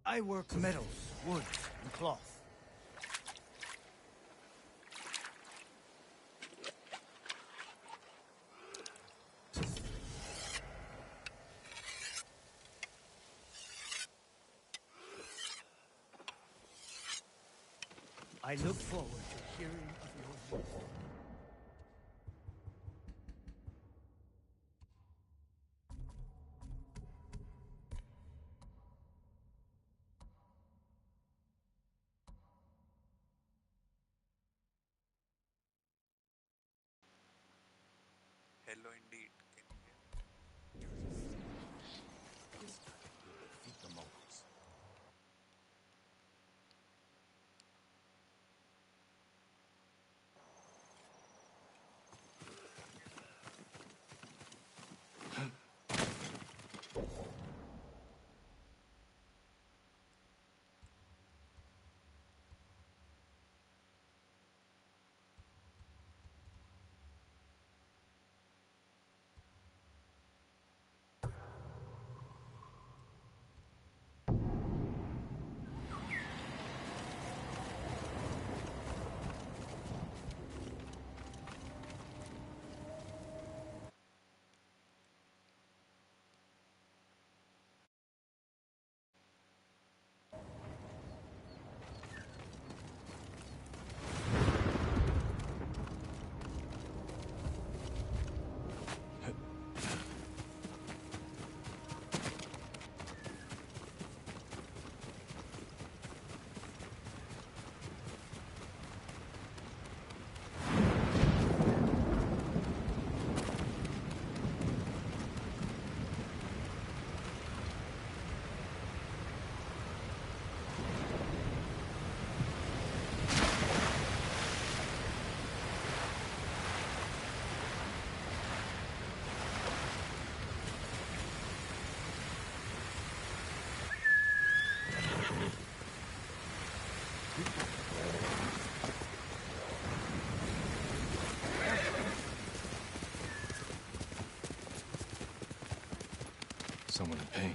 I work metals, wood, and cloth. I look forward to hearing of your wisdom. Hello indeed. Can you hear? This time we'll defeat the Mongols. Someone in pain.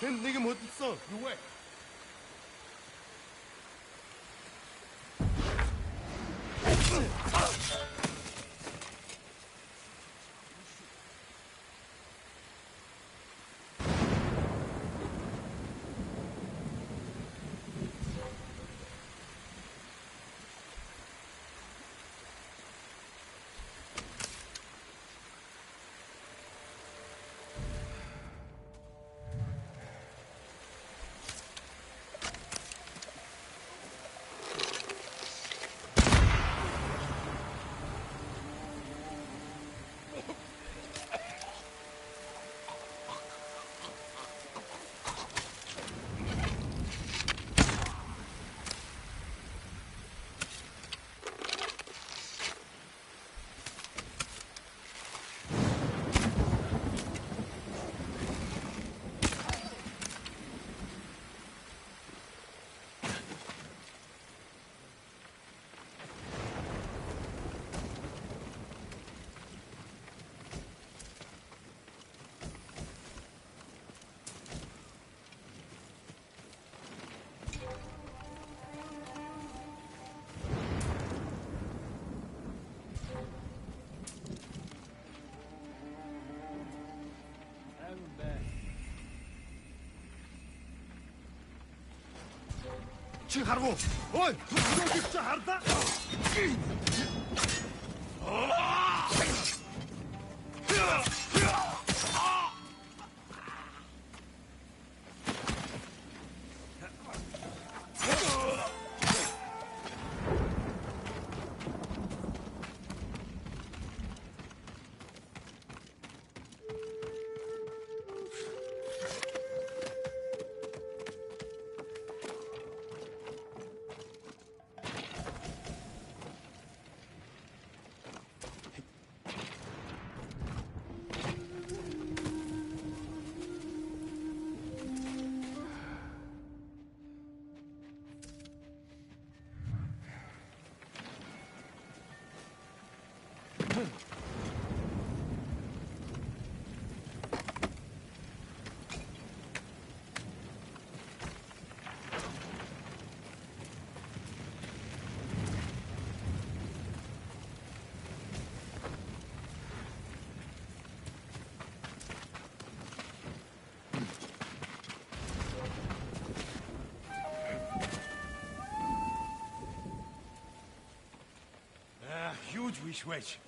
걘 내게 못 있어. 누구야? Чи харгу. Ой, түлхүүл чи харлаа. Huge wish wedge.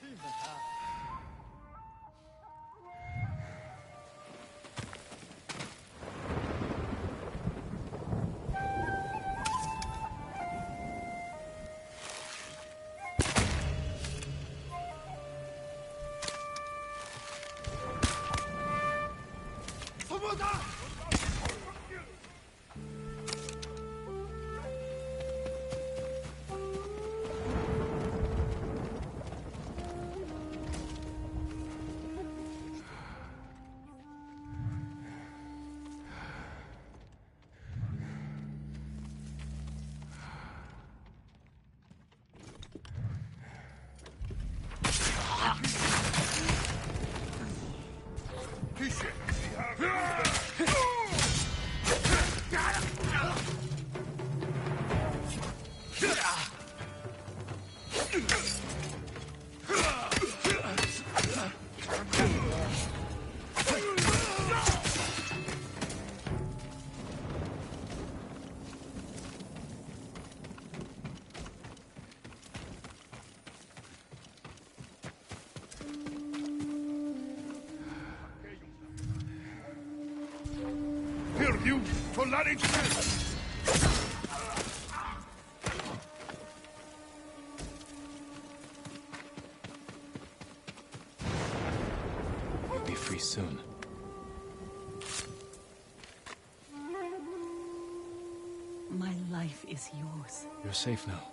You Polaric. You'll be free soon. My life is yours. You're safe now.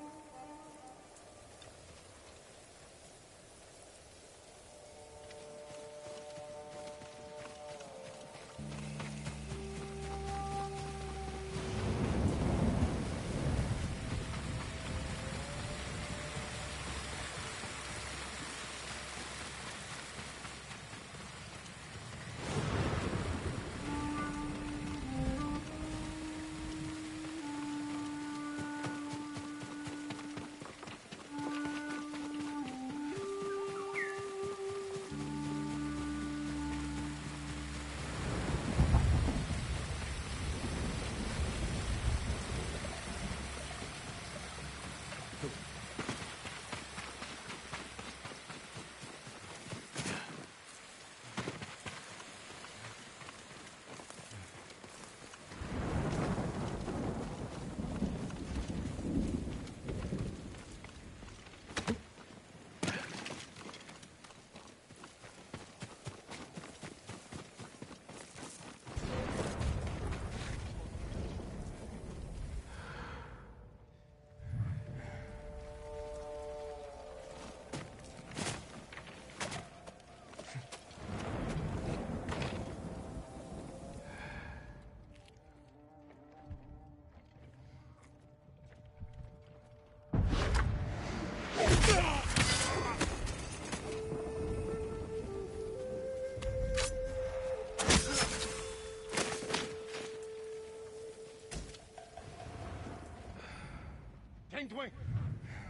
Twing.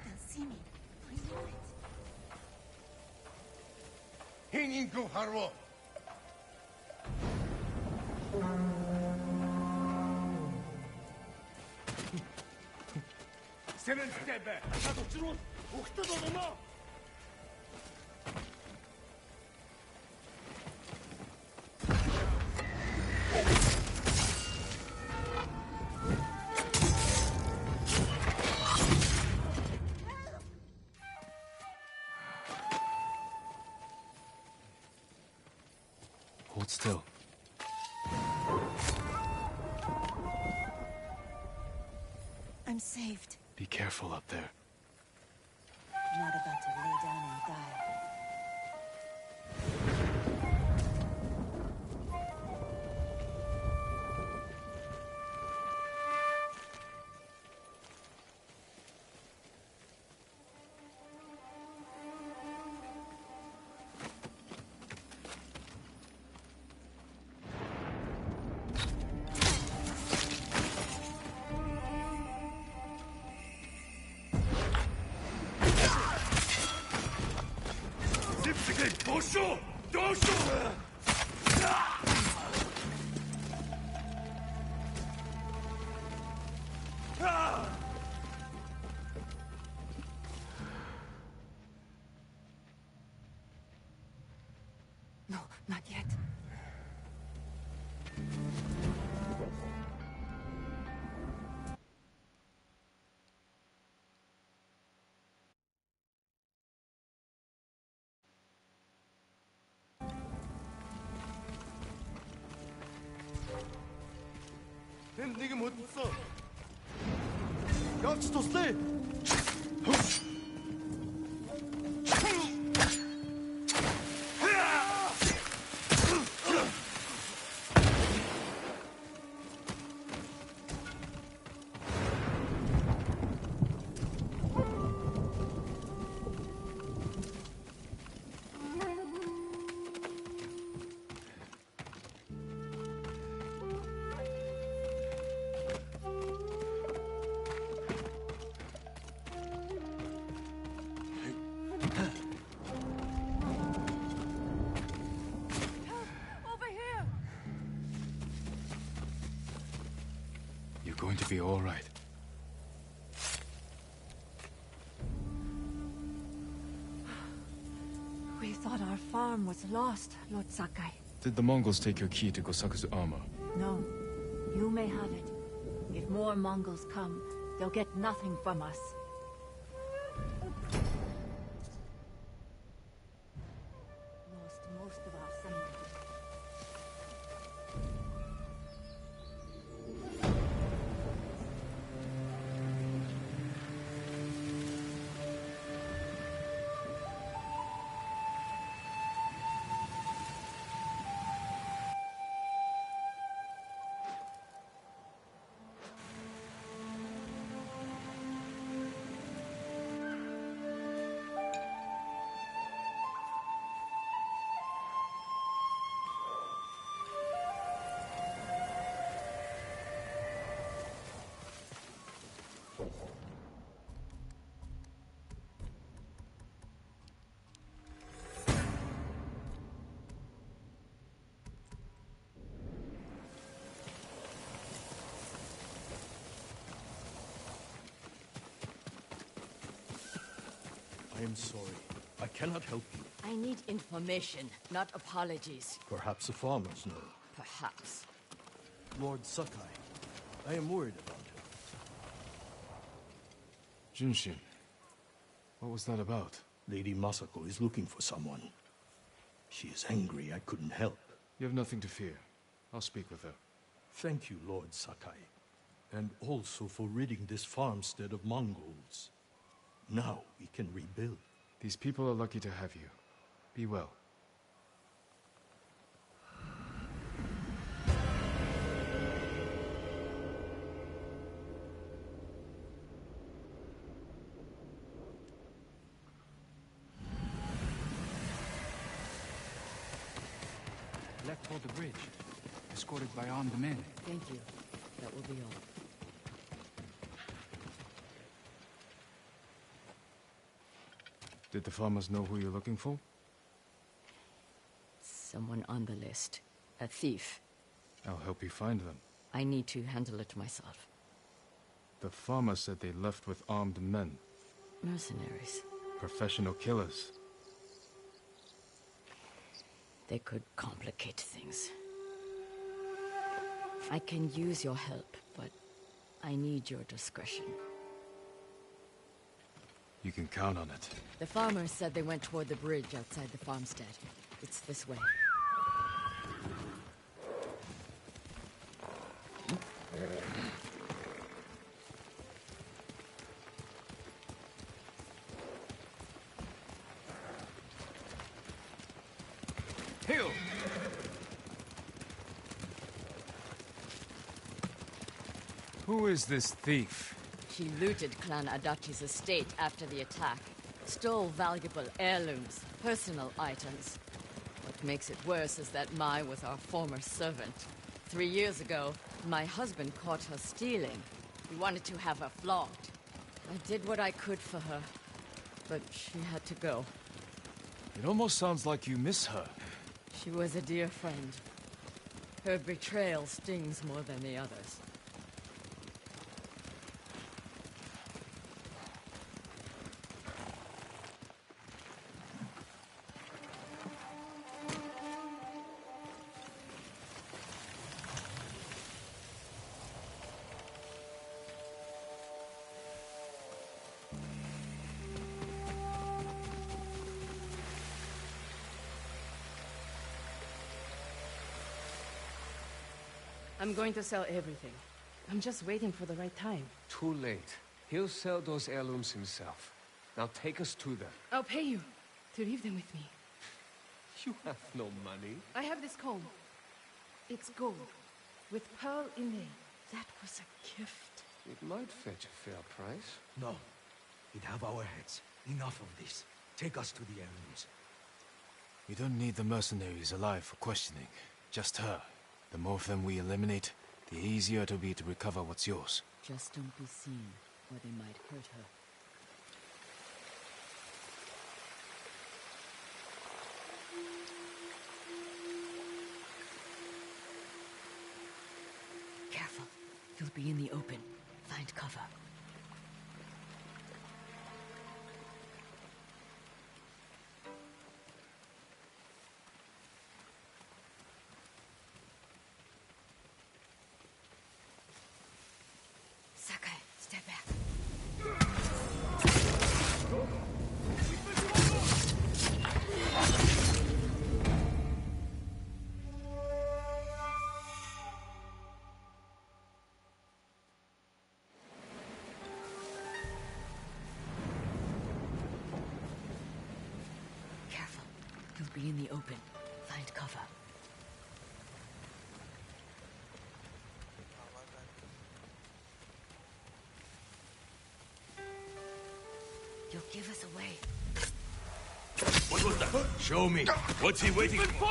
They'll see me. I know it. Hingin go harwo. Сэрэнтэй бай. Над учруул ухтад болно. Hold still. I'm saved. Be careful up there. Not about to lay down and die. Doşu! Doşu! No, not yet. Тэнд нэг юм хөдөлсөн. Явж туслая. You're going to be all right. We thought our farm was lost, Lord Sakai. Did the Mongols take your key to Gosaku's armor? No, you may have it. If more Mongols come, they'll get nothing from us. Lost most of our summoners. I am sorry. I cannot help you. I need information, not apologies. Perhaps the farmers know. Perhaps. Lord Sakai, I am worried about him. Junshin, what was that about? Lady Masako is looking for someone. She is angry I couldn't help. You have nothing to fear. I'll speak with her. Thank you, Lord Sakai. And also for ridding this farmstead of Mongols. Now we can rebuild. These people are lucky to have you. Be well. Left for the bridge, escorted by armed men. Thank you. That will be all. Did the farmers know who you're looking for? Someone on the list. A thief. I'll help you find them. I need to handle it myself. The farmer said they left with armed men. Mercenaries. Professional killers. They could complicate things. I can use your help, but I need your discretion. You can count on it. The farmers said they went toward the bridge outside the farmstead. It's this way. Hill! Who is this thief? She looted Clan Adachi's estate after the attack. Stole valuable heirlooms, personal items. What makes it worse is that Mai was our former servant. 3 years ago, my husband caught her stealing. He wanted to have her flogged. I did what I could for her, but she had to go. It almost sounds like you miss her. She was a dear friend. Her betrayal stings more than the others. I'm going to sell everything. I'm just waiting for the right time. Too late. He'll sell those heirlooms himself. Now take us to them. I'll pay you to leave them with me. You have no money. I have this comb. It's gold, with pearl inlay. That was a gift. It might fetch a fair price. No. We'd have our heads. Enough of this. Take us to the heirlooms. We don't need the mercenaries alive for questioning. Just her. The more of them we eliminate, the easier it'll be to recover what's yours. Just don't be seen, or they might hurt her. Careful. You'll be in the open. Find cover. Sakai, step back. Careful. You'll be in the open. Find cover. You'll give us away. What was that? Show me. What's he waiting for?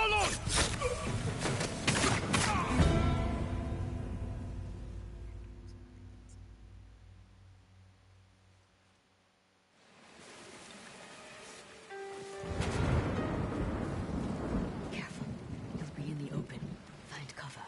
Careful. You'll be in the open. Find cover.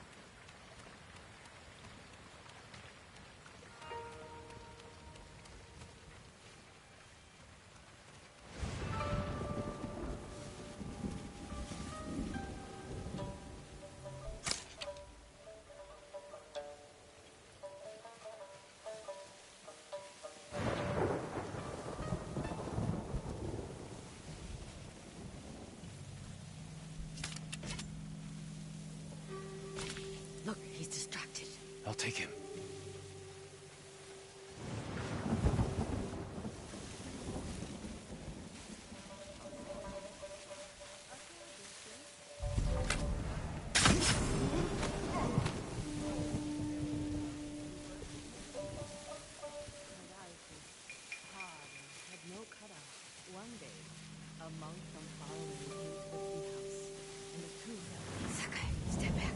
Look, he's distracted. I'll take him. Had no cutout. One day, a monk from far away came to the tea house, and the two fell. Sakai, step back.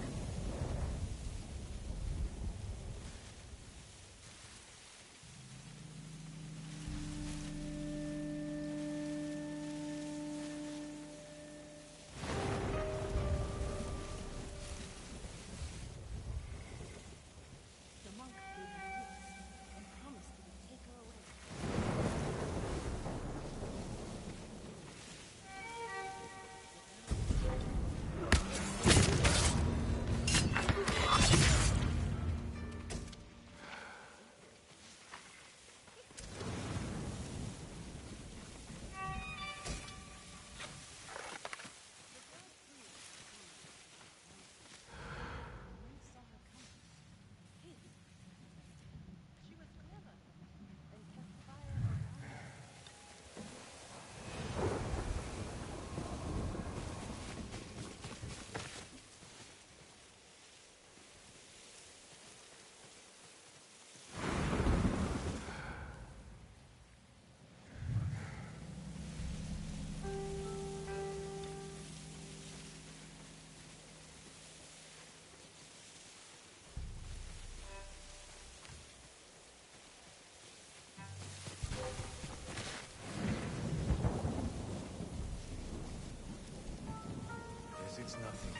suppose it's nothing.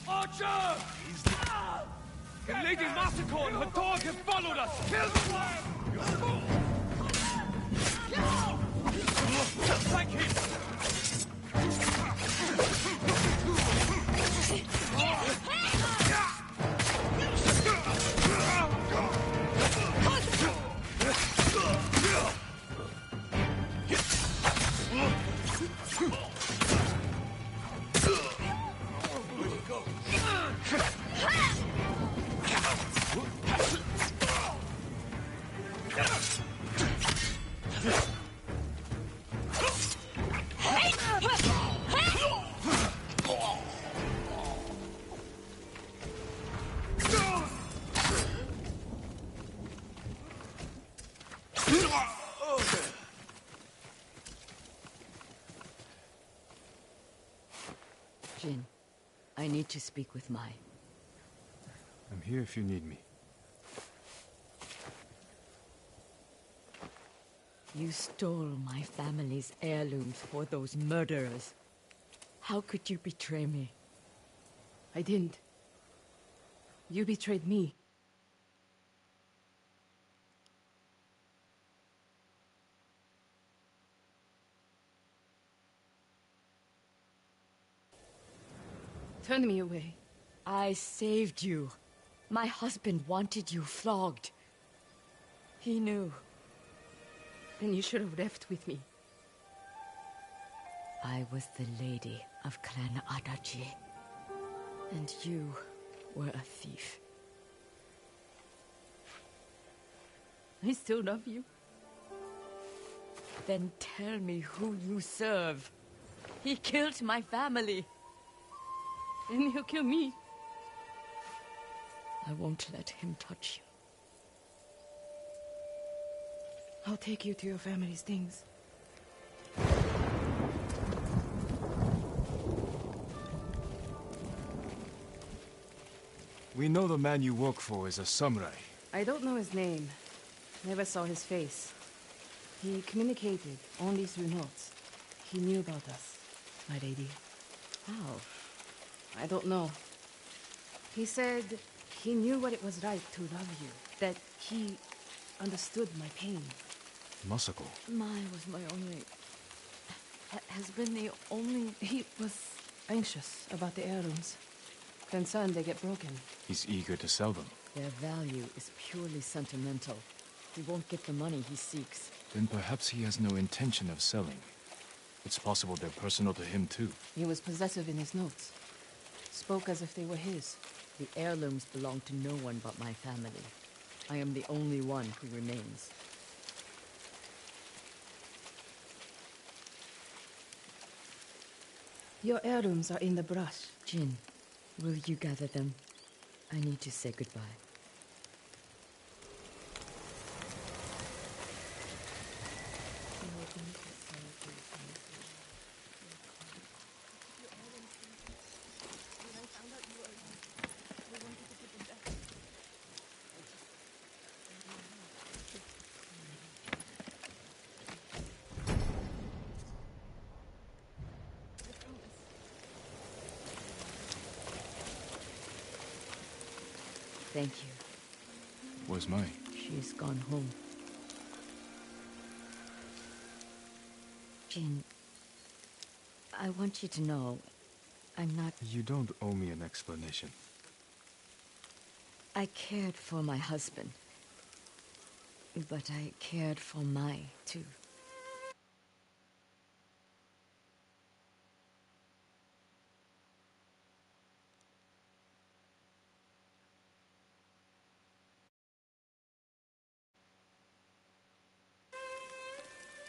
Archer! The Lady Masako and her dog have followed us! Kill them! Flank him! Jin, I need to speak with Mai. I'm here if you need me. You stole my family's heirlooms for those murderers. How could you betray me? I didn't. You betrayed me. Turn me away. I saved you. My husband wanted you flogged. He knew. Then you should have left with me. I was the lady of Clan Adachi. And you were a thief. I still love you. Then tell me who you serve. He killed my family. And he'll kill me. I won't let him touch you. I'll take you to your family's things. We know the man you work for is a samurai. I don't know his name. Never saw his face. He communicated only through notes. He knew about us, my lady. How? I don't know. He said he knew what it was like to love you. That he understood my pain. Masako. Mai was my only... has been the only... He was anxious about the heirlooms. Concerned they get broken. He's eager to sell them. Their value is purely sentimental. He won't get the money he seeks. Then perhaps he has no intention of selling. It's possible they're personal to him too. He was possessive in his notes. Spoke as if they were his. The heirlooms belong to no one but my family. I am the only one who remains. Your heirlooms are in the brush. Jin, will you gather them? I need to say goodbye. Thank you. Where's Mai? She's gone home. Jin, I want you to know, I'm not... You don't owe me an explanation. I cared for my husband. But I cared for Mai, too.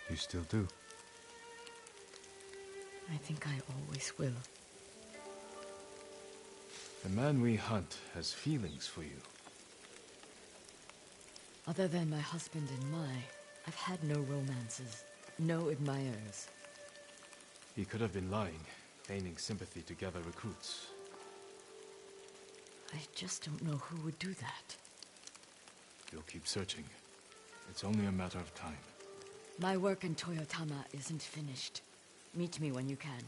You still do. I think I always will. The man we hunt has feelings for you. Other than my husband and Mai, I've had no romances, no admirers. He could have been lying, feigning sympathy to gather recruits. I just don't know who would do that. You'll keep searching. It's only a matter of time. My work in Toyotama isn't finished. Meet me when you can.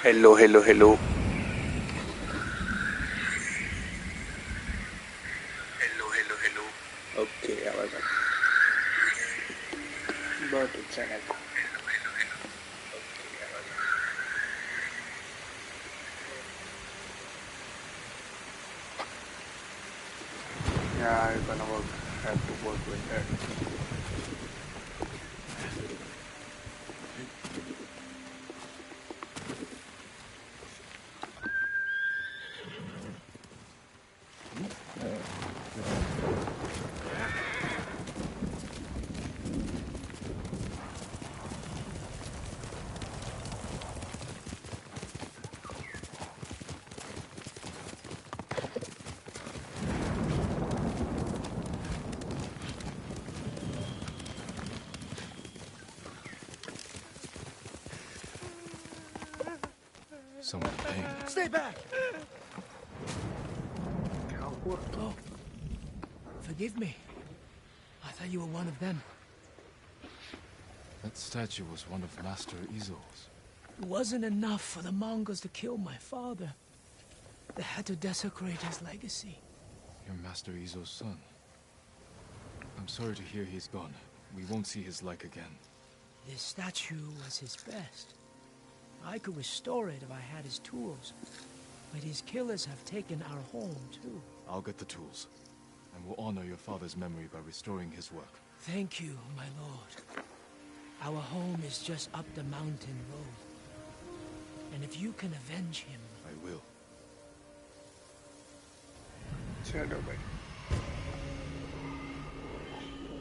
Hello, hello, hello. Hello, hello, hello. Okay आवाज बहुत अच्छा है. Hello, hello, hello. Okay आवाज. Yeah, I'm gonna work. Have to work with that. Someone paying. Stay back! Oh, forgive me. I thought you were one of them. That statue was one of Master Izo's. It wasn't enough for the Mongols to kill my father. They had to desecrate his legacy. Your Master Izo's son. I'm sorry to hear he's gone. We won't see his like again. This statue was his best. I could restore it if I had his tools. But his killers have taken our home, too. I'll get the tools. And we'll honor your father's memory by restoring his work. Thank you, my lord. Our home is just up the mountain road. And if you can avenge him... I will. चलो भाई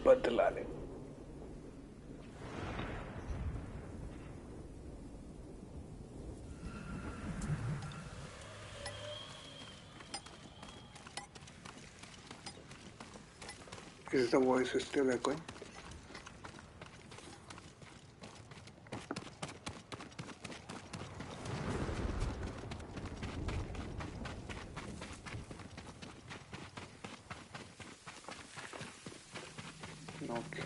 बदला ले Is the voice still echoing? Okay.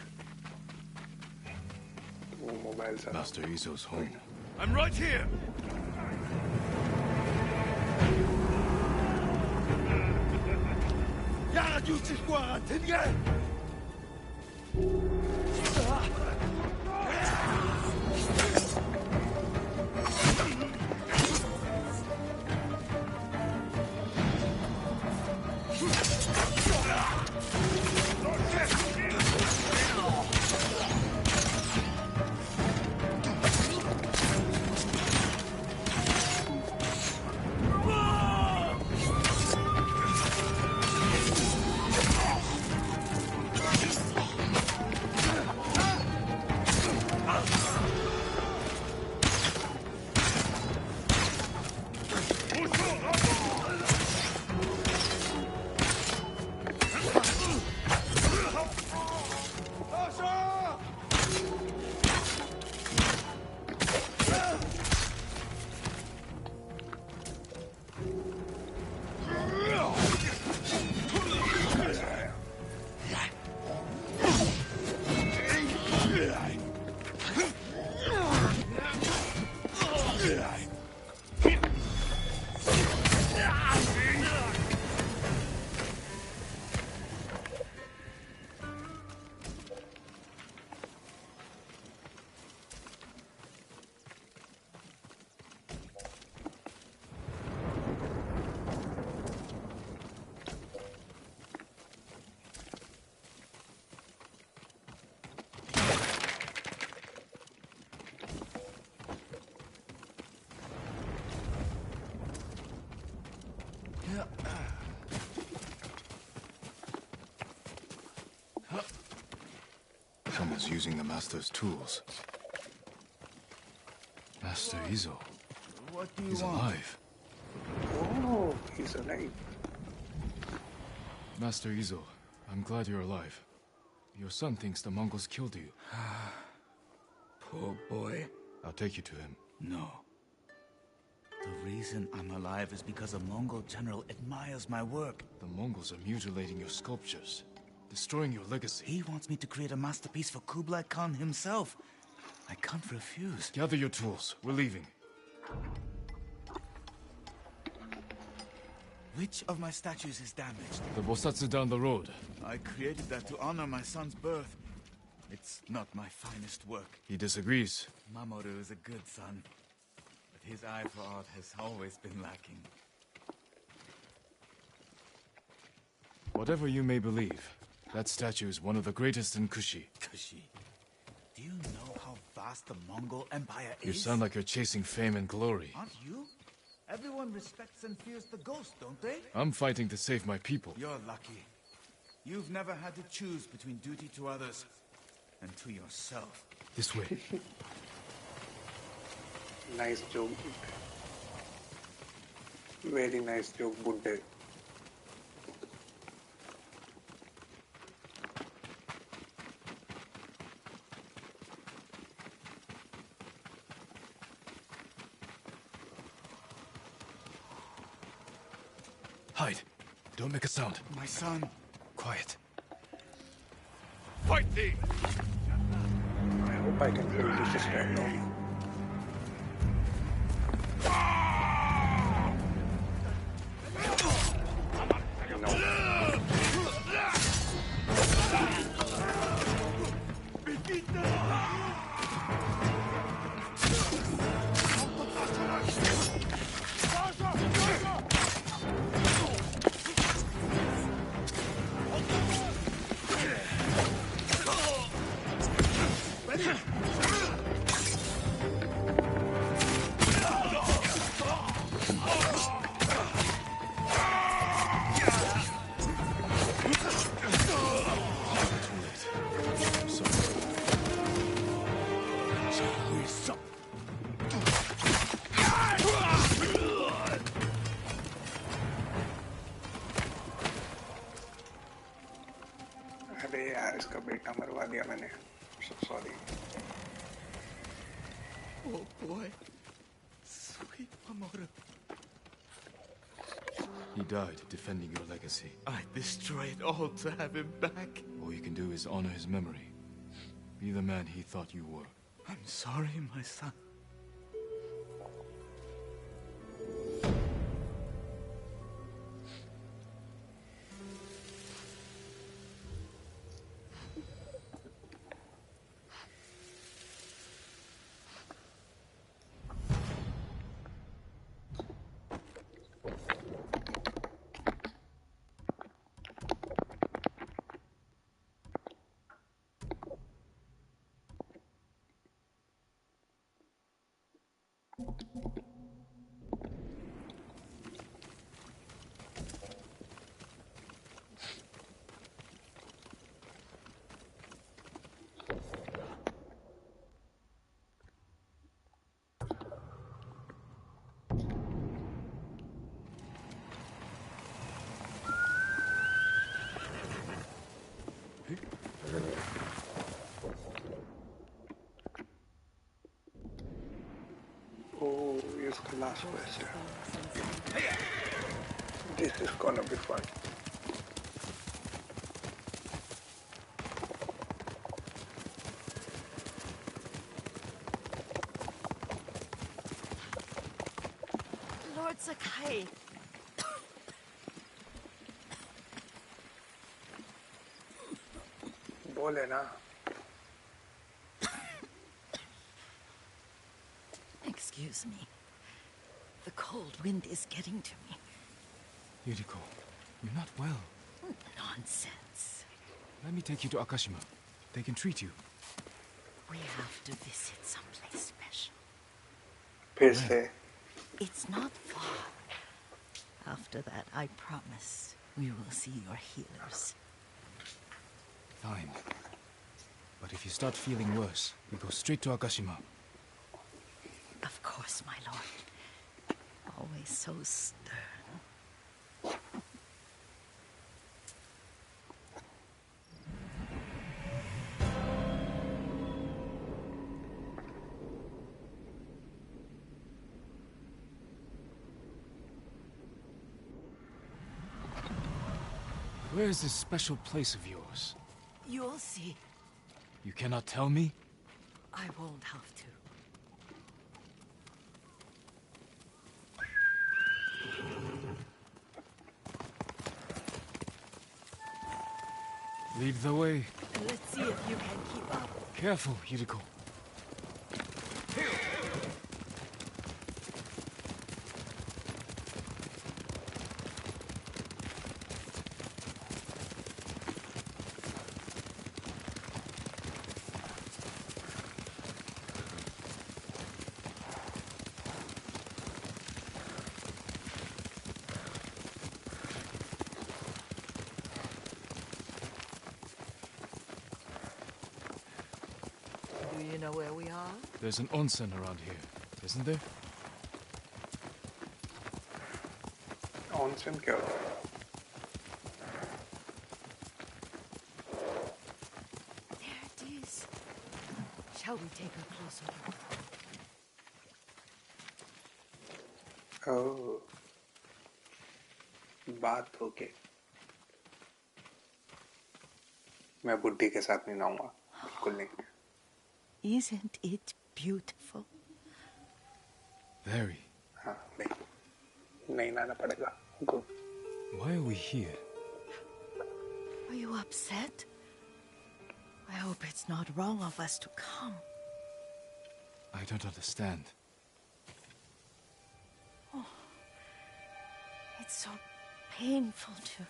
वो mobile से Master Izo's home. I'm right here! Yara juices kwa tinga. Someone's using the Master's tools. Master Izo. What do you He's want? alive. Oh, he's alive. Master Izo, I'm glad you're alive. Your son thinks the Mongols killed you. Poor boy. I'll take you to him. No. The reason I'm alive is because a Mongol general admires my work. The Mongols are mutilating your sculptures, destroying your legacy. He wants me to create a masterpiece for Kublai Khan himself. I can't refuse. Gather your tools. We're leaving. Which of my statues is damaged? The Bosatsu down the road. I created that to honor my son's birth. It's not my finest work. He disagrees. Mamoru is a good son, but his eye for art has always been lacking. Whatever you may believe, that statue is one of the greatest in Kushi. Kushi. Do you know how vast the Mongol Empire is? You sound like you're chasing fame and glory. Aren't you? Everyone respects and fears the ghost, don't they? I'm fighting to save my people. You're lucky. You've never had to choose between duty to others and to yourself. This way. Nice joke. Very nice joke, Buddha. Hide. Don't make a sound. My son. Quiet. Fight thee! I hope I can hold this stand on. No. अरे यार इसका बेटा मरवा दिया मैंने. So sorry. Oh boy. Sweet Mamoru. He died defending your legacy. I destroy it all to have him back. All you can do is honor his memory. Be the man he thought you were. I'm sorry, my son. Oh, here's the last question. This is gonna be fun. Lord Sakai. बोले ना. Excuse me. The cold wind is getting to me. Yuriko, you're not well. Nonsense. Let me take you to Akashima. They can treat you. We have to visit someplace special. फिर से. It's not far. After that, I promise we will see your healers. Fine. But if you start feeling worse, we go straight to Akashima. Of course, my lord. Always so stern. Where is this special place of yours? You'll see. You cannot tell me? I won't have to. Lead the way. Let's see if you can keep up. Careful, Yuriko. Do you know where we are? There's an onsen around here, isn't there? Onsen क्या होता है? There it is. Shall we take a closer look? Oh. बात हो के. मैं बुड्ढी के साथ नहीं नाऊंगा. बिल्कुल नहीं. Isn't it beautiful? Very. हाँ नहीं नाना पड़ेगा. Go. Why are we here? Are you upset? I hope it's not wrong of us to come. I don't understand. Oh, it's so painful to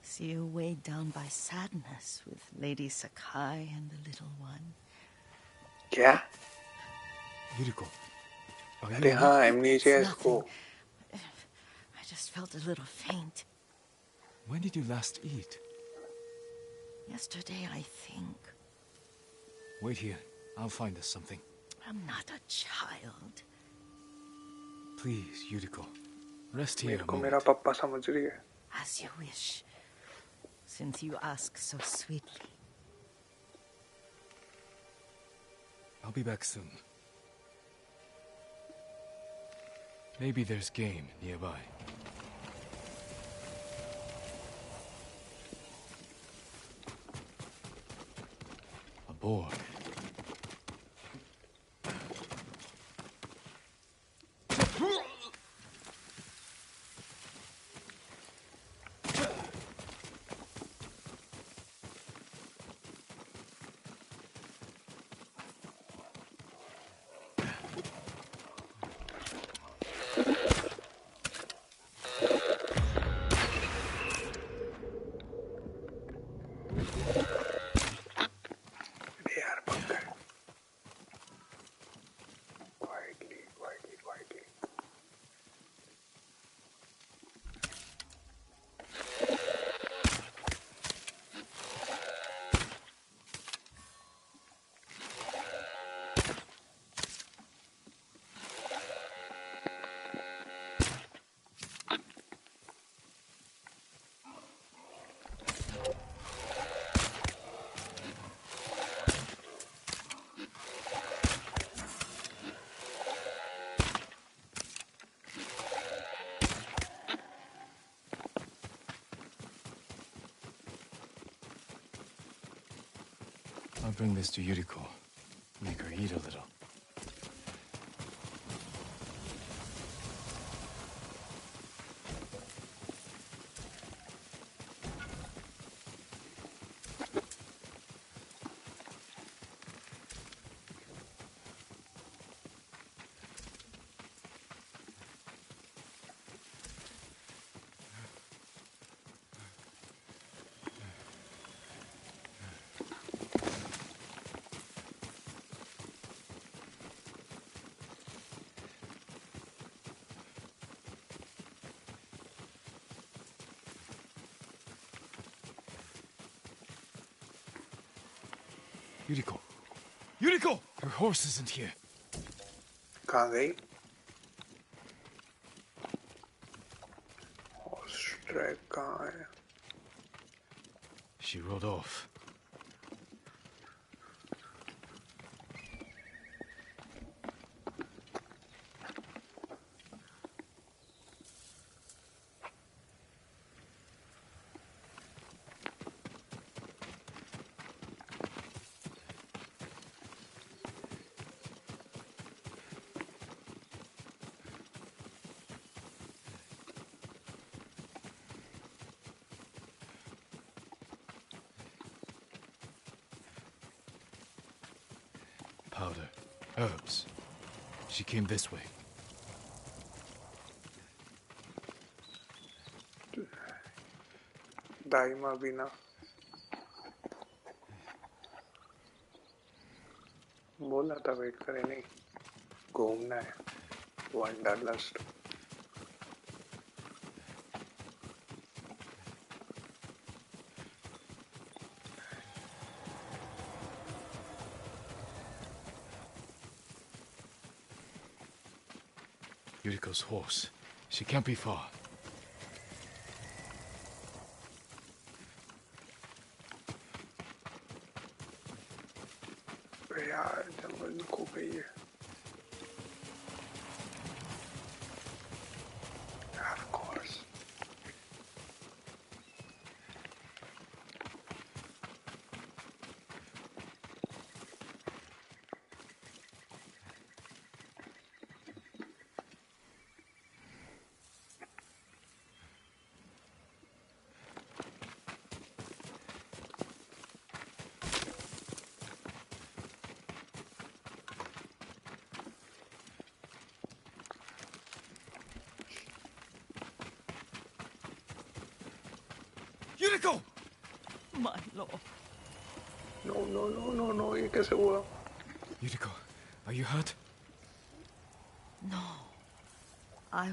see you weighed down by sadness with Lady Sakai and the little one. क्या? Yuriko. अरे हाँ, amnesia इसको. I just felt a little faint. When did you last eat? Yesterday, I think. Wait here. I'll find us something. I'm not a child. Please, Yuriko. Rest here मेरे a को moment. मेरा पप्पा समझ रही है. As you wish. since you ask so sweetly. I'll be back soon. Maybe there's game nearby. A board. I'll bring this to Yuriko. Make her eat a little. Yuriko! Yuriko! Her horse isn't here. कहाँ गई? Horse track कहाँ है? She rode off. Powder. Herbs. She came this way. दाइमा बिना बोला था wait करे नहीं घूमना है wanderlust Yuriko's horse. She can't be far. यार जंगल में खो गई है Of course. Yuriko! My lord. No, ये कैसे हुआ? Yuriko, are you hurt? No. I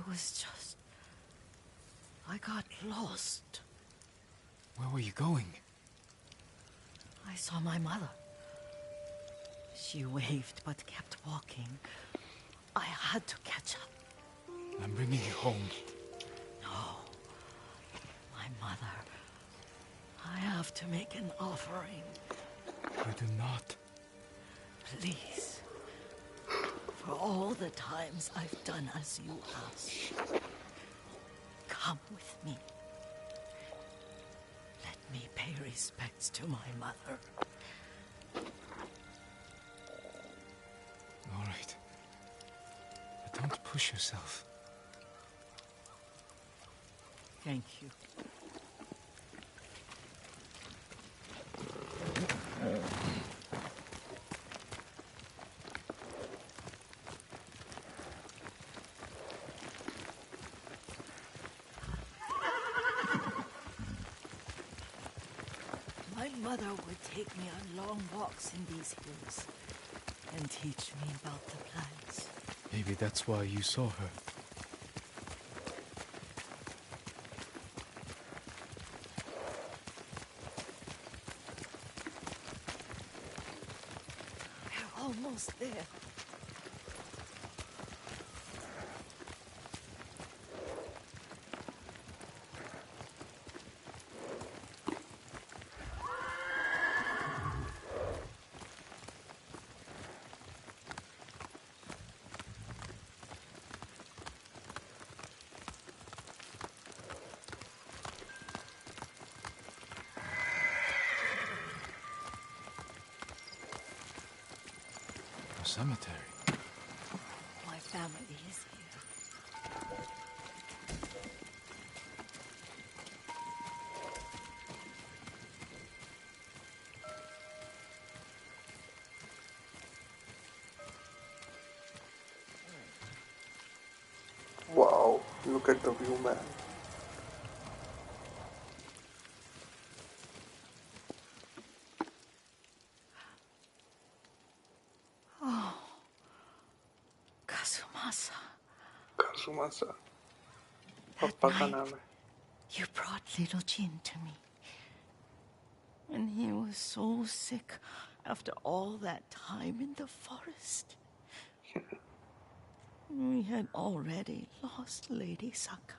got lost. Where were you going? I saw my mother. She waved but kept walking. I had to catch up. I'm bringing you home. No. My mother. I have to make an offering. You do not. Please. For all the times I've done as you asked. Come with me. Let me pay respects to my mother. All right. But don't push yourself. Thank you. My mother would take me on long walks in these hills and teach me about the plants. Maybe that's why you saw her. We're almost there. Cemetery. My family is here. Wow, look at the view, man. Kazumasa. Papa का नाम है. You brought little Jin to me. And he was so sick after all that time in the forest. We had already lost Lady Sakai.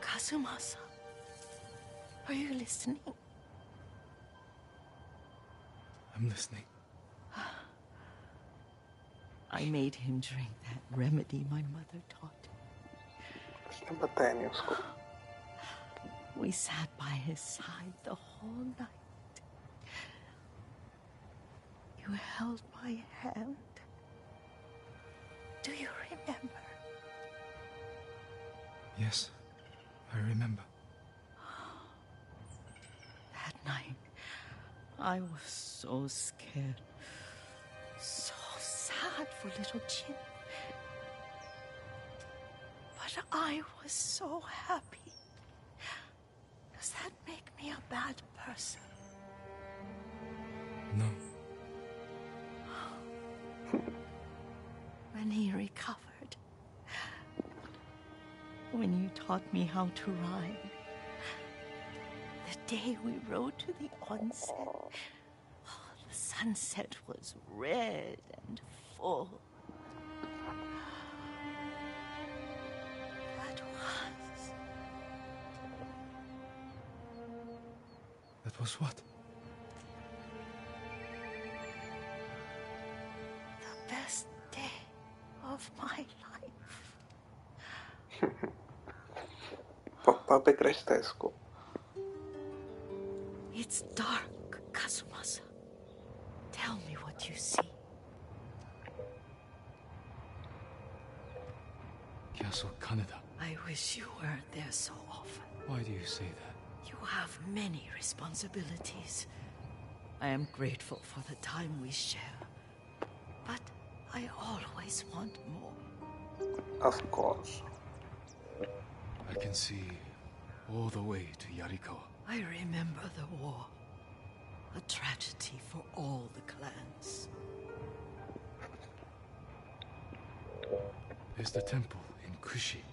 Kazumasa, are you listening? I'm listening. I made him drink that remedy my mother taught. उसने बताया नहीं उसको. We sat by his side the whole night. You held my hand. Do you remember? Yes, I remember. That night, I was so scared. So sad for little Jin. But I was so happy. Does that make me a bad person? No. When he recovered, when you taught me how to ride, the day we rode to the onsen, the sunset was red and full. That was what? The best day of my life. पापा पे crush था इसको. It's dark, Kazumasa. Tell me what you see. Castle Kaneda. I wish you weren't there so often. Why do you say that? You have many responsibilities. I am grateful for the time we share. But I always want more. Of course. I can see all the way to Yarikawa. I remember the war. A tragedy for all the clans. There's the temple in Kushi.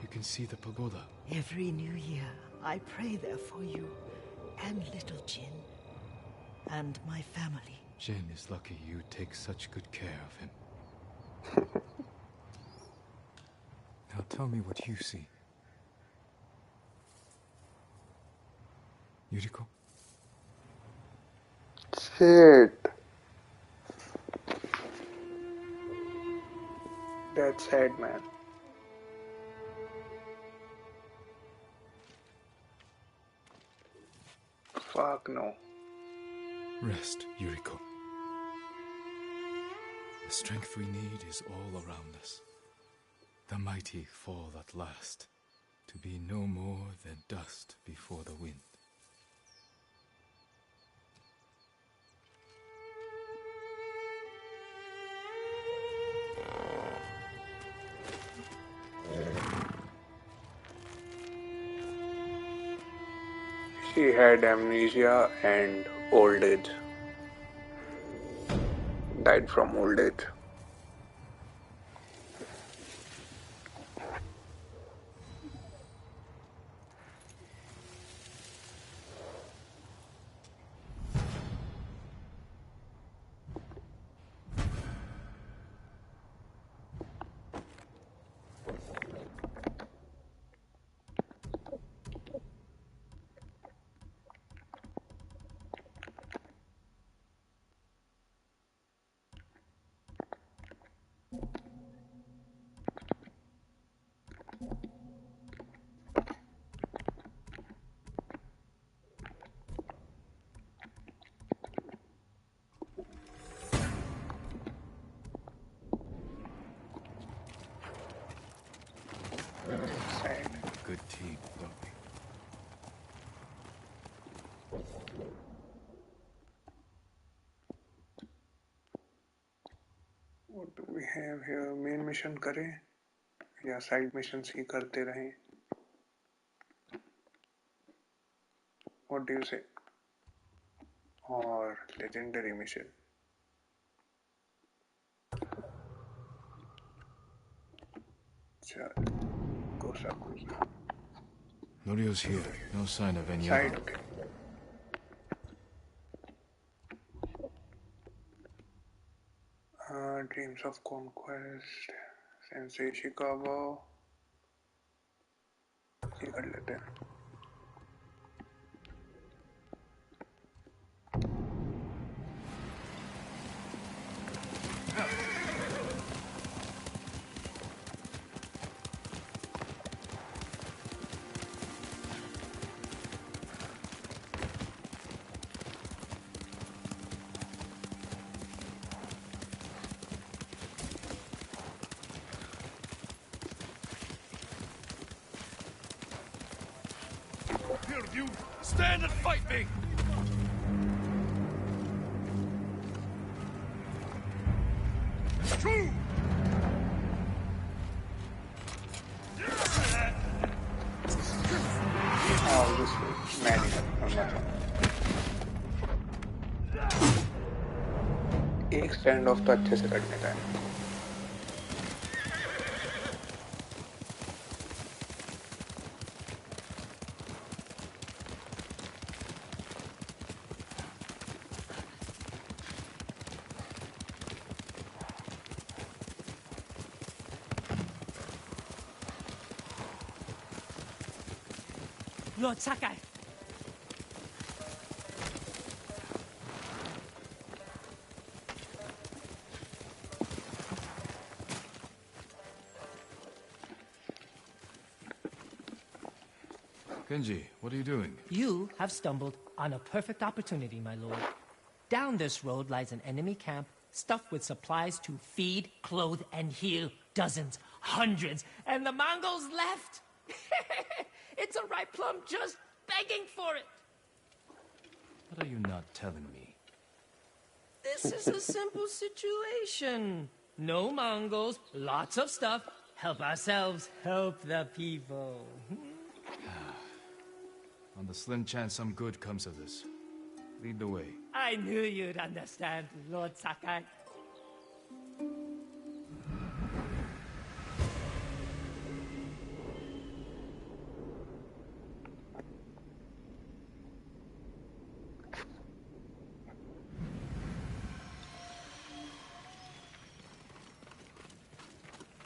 You can see the pagoda. Every new year, I pray there for you and little Jin and my family. Jin is lucky you take such good care of him. tell me what you see. Yuriko? Shit. That's sad, man. Fuck no. Rest, Yuriko. The strength we need is all around us. The mighty fall at last, to be no more than dust before the wind. She had amnesia and old age. Died from old age. Good team, don't we? What do we have here? Main mission करें या side missions ही करते रहें? What do you say? Or legendary mission? चल, कोसा. Norio's here. No sign of any Side, other. okay. Dreams of Conquest, Sensei Ishikawa. ये कर लेते हैं. You stand and fight me! It's true! Oh, this is magic. एक stand of तो अच्छे से करने का है. Lord Sakai! Kenji, what are you doing? You have stumbled on a perfect opportunity, my lord. Down this road lies an enemy camp stuffed with supplies to feed, clothe, and heal dozens, hundreds, and the Mongols left! It's a ripe plum just begging for it! What are you not telling me? This is a simple situation. No Mongols, lots of stuff. Help ourselves, help the people. On the slim chance some good comes of this. Lead the way. I knew you'd understand, Lord Sakai.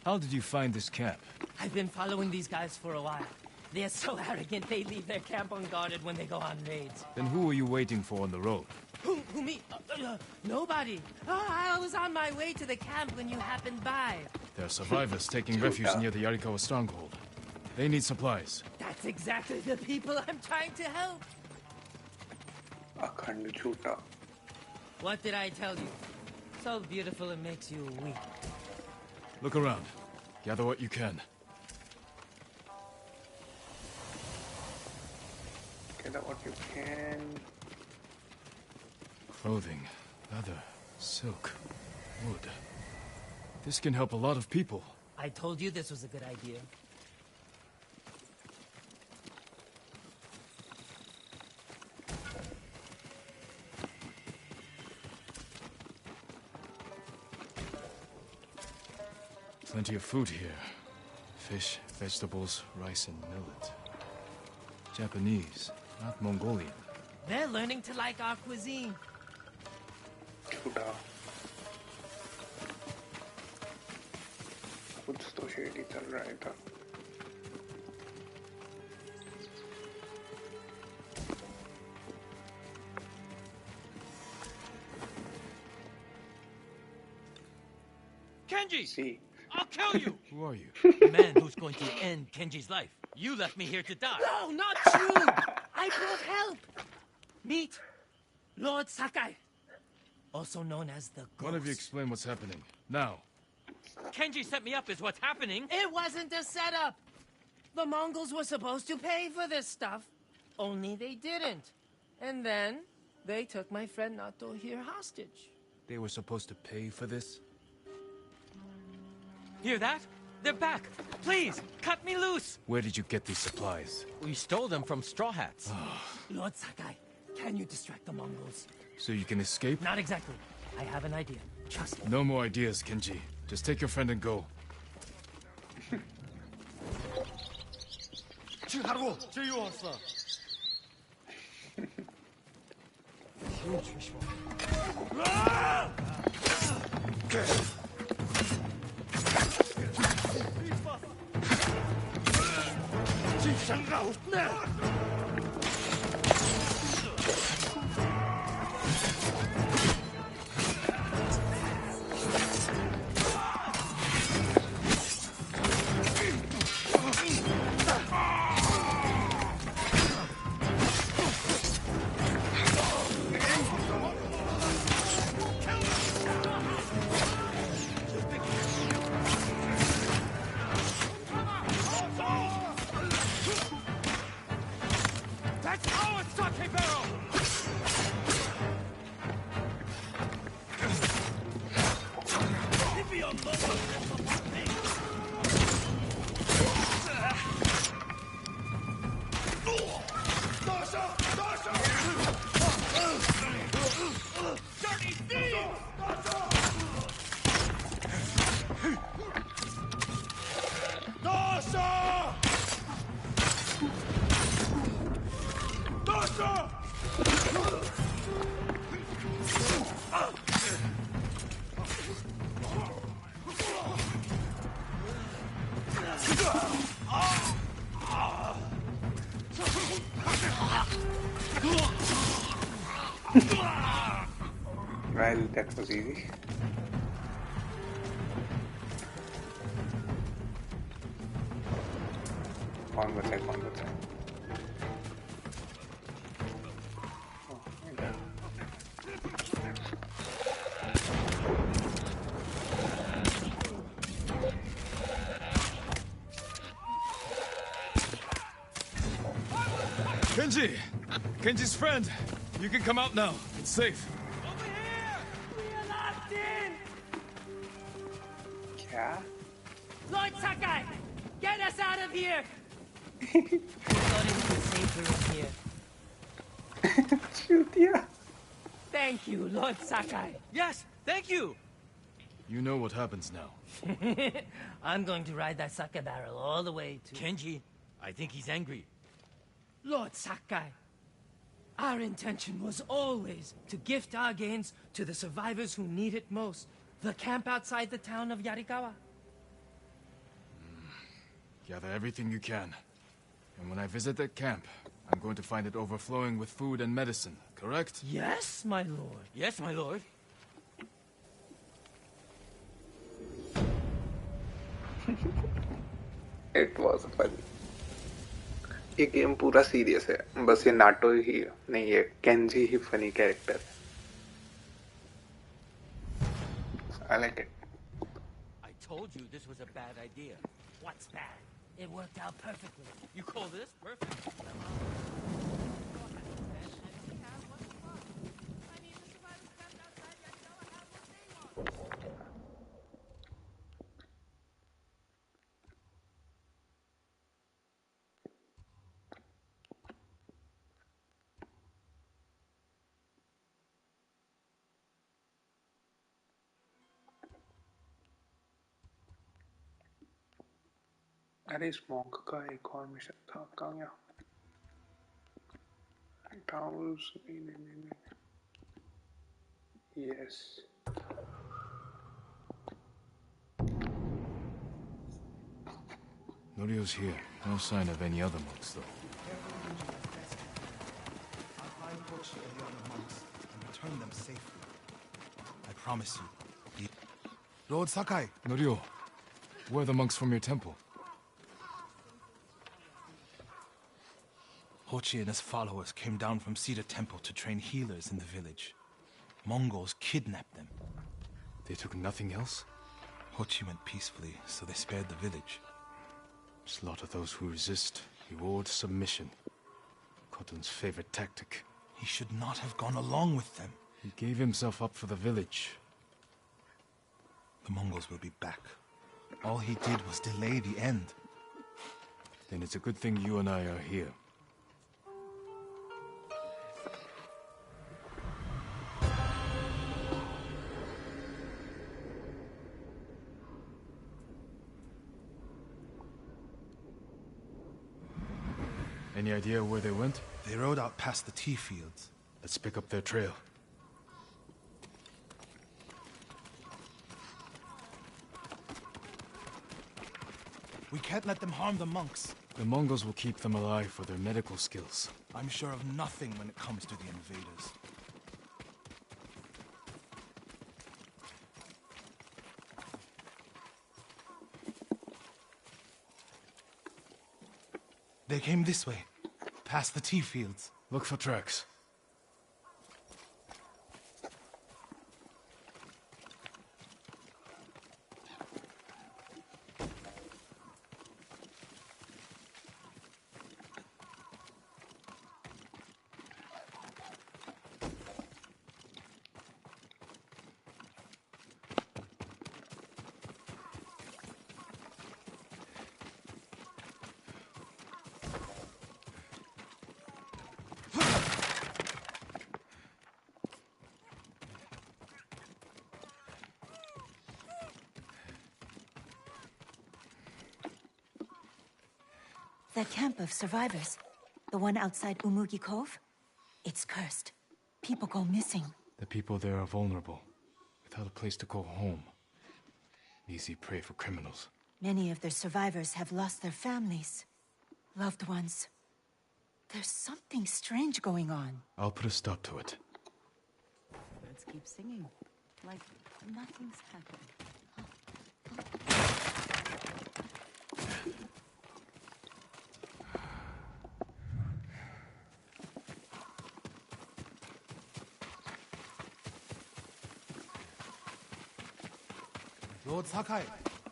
How did you find this camp? I've been following these guys for a while. They're so arrogant they leave their camp unguarded when they go on raids. Then who are you waiting for on the road? Who me? Nobody. Oh, I was on my way to the camp when you happened by. There are survivors taking refuge near the Yarikawa stronghold. They need supplies. That's exactly the people I'm trying to help. अखंड झूठा. What did I tell you? So beautiful it makes you weak. Look around. Gather what you can. Gather what you can. Clothing, leather, silk, wood. This can help a lot of people. I told you this was a good idea. Plenty of food here. Fish, vegetables, rice, and millet. Japanese, not Mongolian. They're learning to like our cuisine. झूठा. कुछ तो shady चल रहा है था. Kenji! See. I'll kill you! Who are you? The man who's going to end Kenji's life. You left me here to die. No, not you! I brought help! Meet Lord Sakai, also known as the Ghost. One of you explain what's happening. Now. Kenji set me up is what's happening. It wasn't a setup! The Mongols were supposed to pay for this stuff, only they didn't. And then, they took my friend Nato here hostage. They were supposed to pay for this? Hear that? They're back. Please, cut me loose. Where did you get these supplies? We stole them from Straw Hats. Lord Sakai, can you distract the Mongols? So you can escape? Not exactly. I have an idea. Trust me. No more ideas, Kenji. Just take your friend and go. That's our sake barrel! Give me a dirty Well, that was easy. कौन बताए? Kenji! Kenji's friend! You can come out now. It's safe. Over here! We are locked in! क्या? Lord Sakai, get us out of here! I thought it would be safer in here. Shoot दिया. Thank you, Lord Sakai. Yes, thank you! You know what happens now. I'm going to ride that sake barrel all the way to... Kenji, I think he's angry. Lord Sakai, our intention was always to gift our gains to the survivors who need it most. The camp outside the town of Yarikawa. Gather everything you can. And when I visit that camp, I'm going to find it overflowing with food and medicine, correct? Yes, my lord. Yes, my lord. It was funny. ये game पूरा serious है, बस ये NATO ही नहीं है, Kenji ही funny character है. I like it. I told you this was a bad idea. What's bad? It worked out perfectly. You call this perfect? अरे इस मॉन्क का एक और मिशन था, कहाँ गया? टाउस नहीं. Yes. Norio's here. No sign of any other monks, though. I'll find Hochi and the other monks and return them safely. I promise you. Lord Sakai! Norio, where are the monks from your temple? Hochi and his followers came down from Cedar Temple to train healers in the village. Mongols kidnapped them. They took nothing else? Hochi went peacefully, so they spared the village. Slaughter those who resist. Reward submission. Khotun's favorite tactic. He should not have gone along with them. He gave himself up for the village. The Mongols will be back. All he did was delay the end. Then it's a good thing you and I are here. Any idea where they went? They rode out past the tea fields. Let's pick up their trail. We can't let them harm the monks. The Mongols will keep them alive for their medical skills. I'm sure of nothing when it comes to the invaders. They came this way, past the tea fields. Look for tracks. That camp of survivors, the one outside Umugi Cove, it's cursed. People go missing. The people there are vulnerable, without a place to call home. Easy prey for criminals. Many of the survivors have lost their families, loved ones. There's something strange going on. I'll put a stop to it. Let's keep singing, like nothing's happened. Lord Sakai,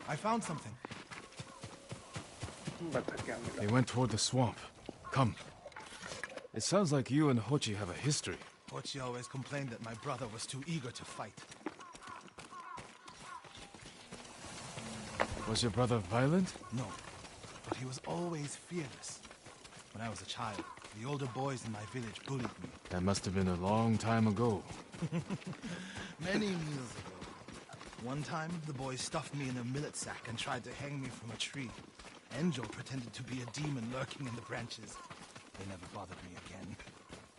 I found something. They went toward the swamp. Come. It sounds like you and Hochi have a history. Hochi always complained that my brother was too eager to fight. Was your brother violent? No, but he was always fearless. When I was a child, the older boys in my village bullied me. That must have been a long time ago. Many years ago. One time, the boys stuffed me in a millet sack and tried to hang me from a tree. Enjo pretended to be a demon lurking in the branches. They never bothered me again.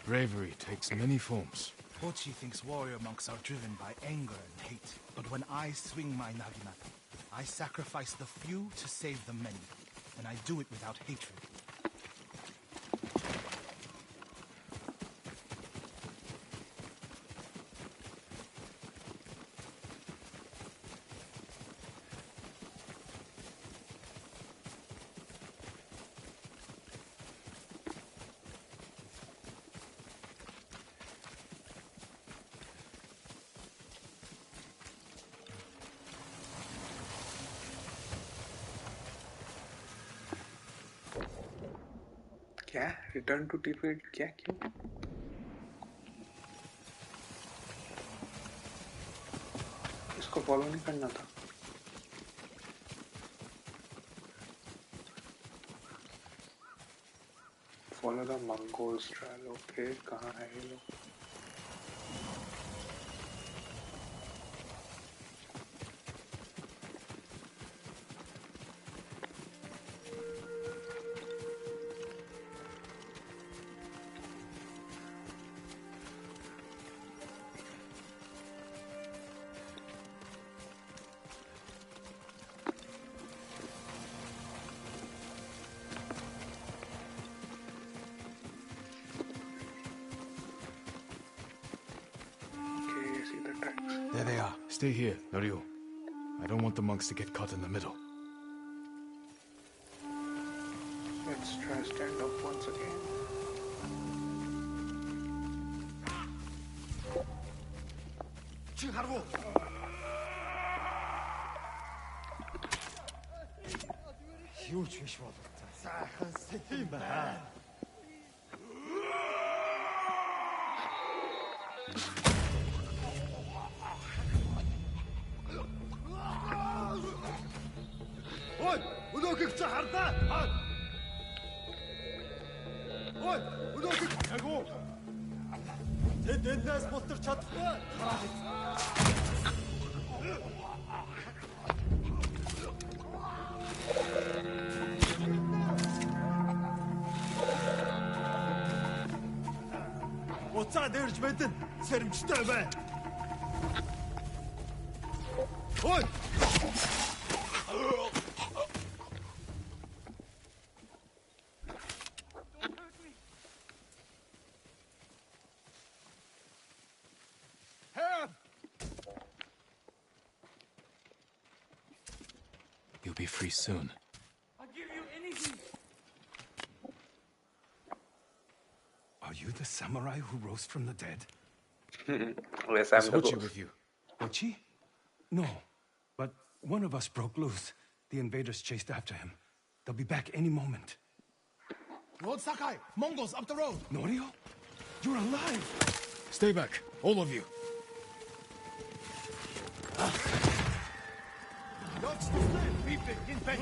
Bravery takes many forms. Hochi thinks warrior monks are driven by anger and hate. But when I swing my naginata, I sacrifice the few to save the many. and I do it without hatred. क्या return to टीफील्ड क्या क्यों इसको follow नहीं करना था follow the Mongols trail okay कहाँ है ये लोग There they are. Stay here, Norio. I don't want the monks to get caught in the middle. Let's try stand up once again. Huge wish water. Ой, өнөөгч хардаа. Ой, өнөөгч агуу. Тэд эндээс бултарч чадахгүй. Уцаа дэрж мэдэн сэрэмжтэй бай. Ой! You'll be free soon. I'll give you anything. Are you the samurai who rose from the dead? Yes, Is Hochi with you? Hochi? No. But one of us broke loose. The invaders chased after him. They'll be back any moment. Lord Sakai, Mongols up the road. Norio? You're alive! Stay back, all of you. Not to stand, people in bed.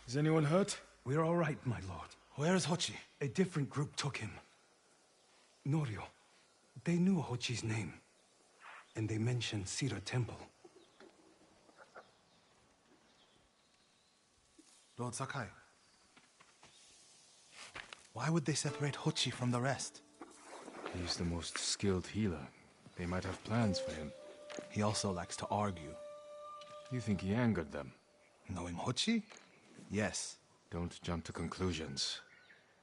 Is anyone hurt? We're all right, my lord. Where is Hochi? A different group took him. Norio, they knew Hochi's name. And they mentioned Cedar Temple. Lord Sakai, why would they separate Hochi from the rest? He's the most skilled healer. They might have plans for him. He also likes to argue. You think he angered them? Knowing Hochi? Yes. Don't jump to conclusions.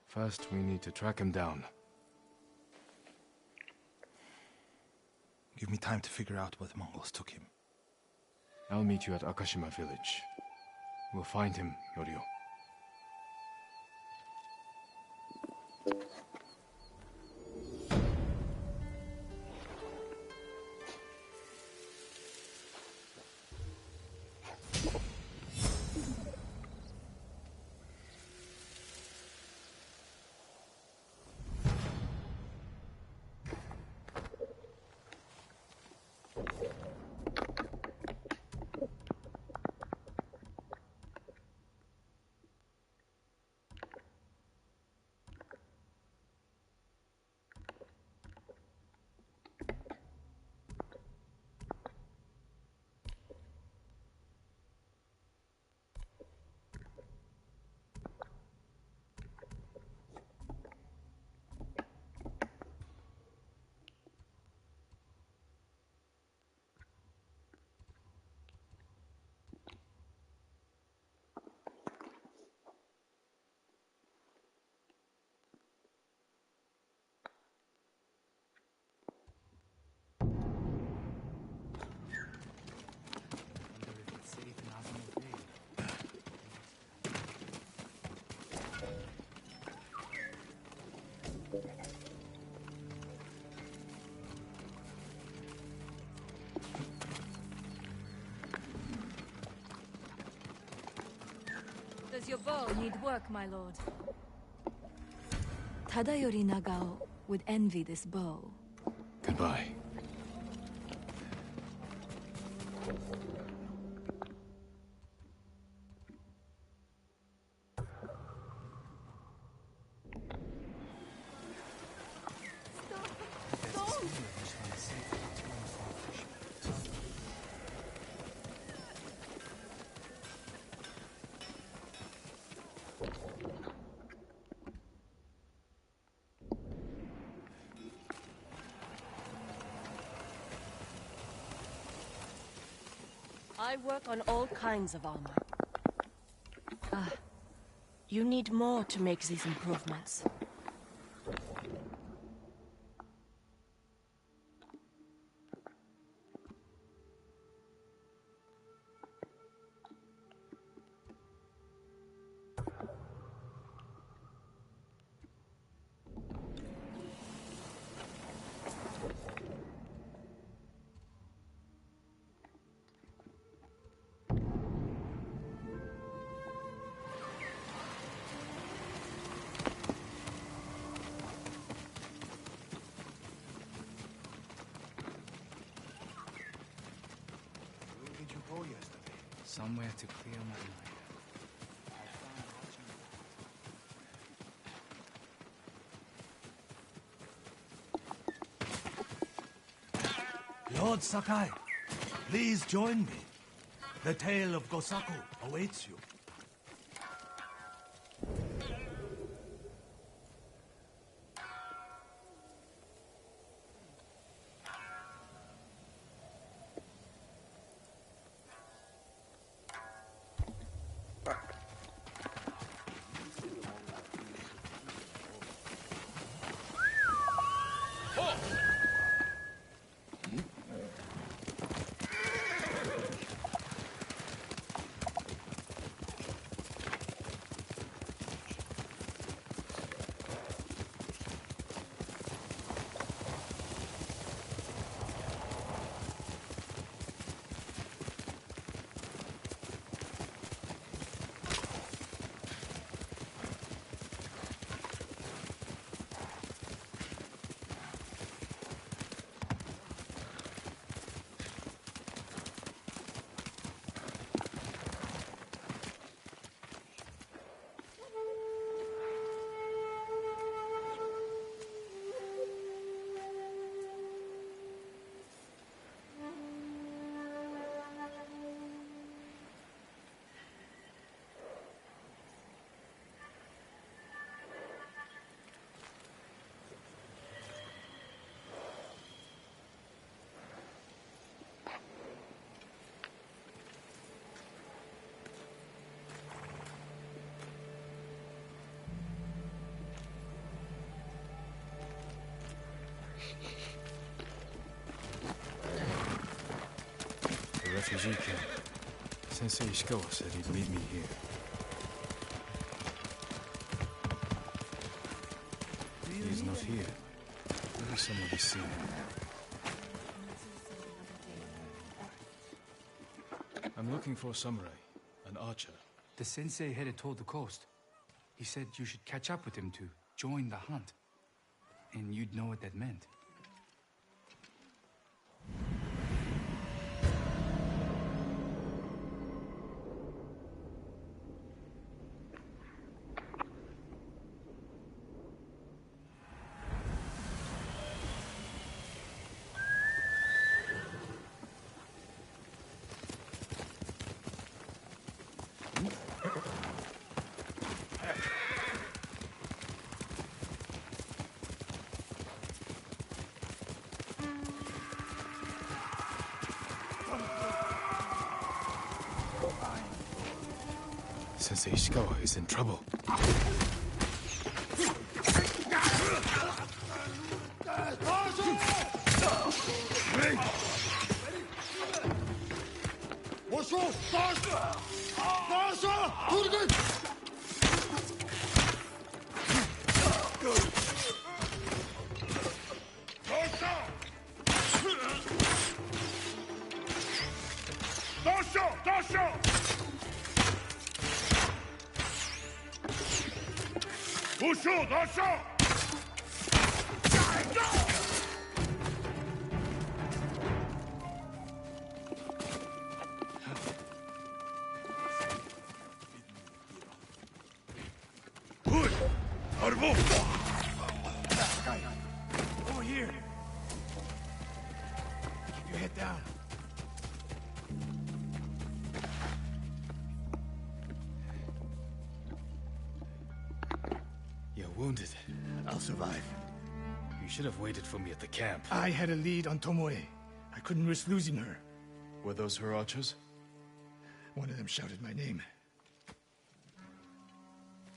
First, we need to track him down. Give me time to figure out where the Mongols took him. I'll meet you at Akashima village. We'll find him, Norio. Does your bow need work, my lord? Tadayori Nagao would envy this bow. Goodbye. I work on all kinds of armor. You need more to make these improvements. Somewhere to clear my mind. Lord Sakai, please join me. The tale of Gosaku awaits you. refugee camp. Sensei Ishikawa said he'd meet me here. He's not here. Maybe someone has seen him. I'm looking for a samurai, an archer. The sensei headed toward the coast. He said you should catch up with him to join the hunt. And you'd know what that meant. Sensei Ishikawa is in trouble. Over here. Keep your head down. You're wounded. I'll survive. You should have waited for me at the camp. I had a lead on Tomoe. I couldn't risk losing her. Were those her archers? One of them shouted my name.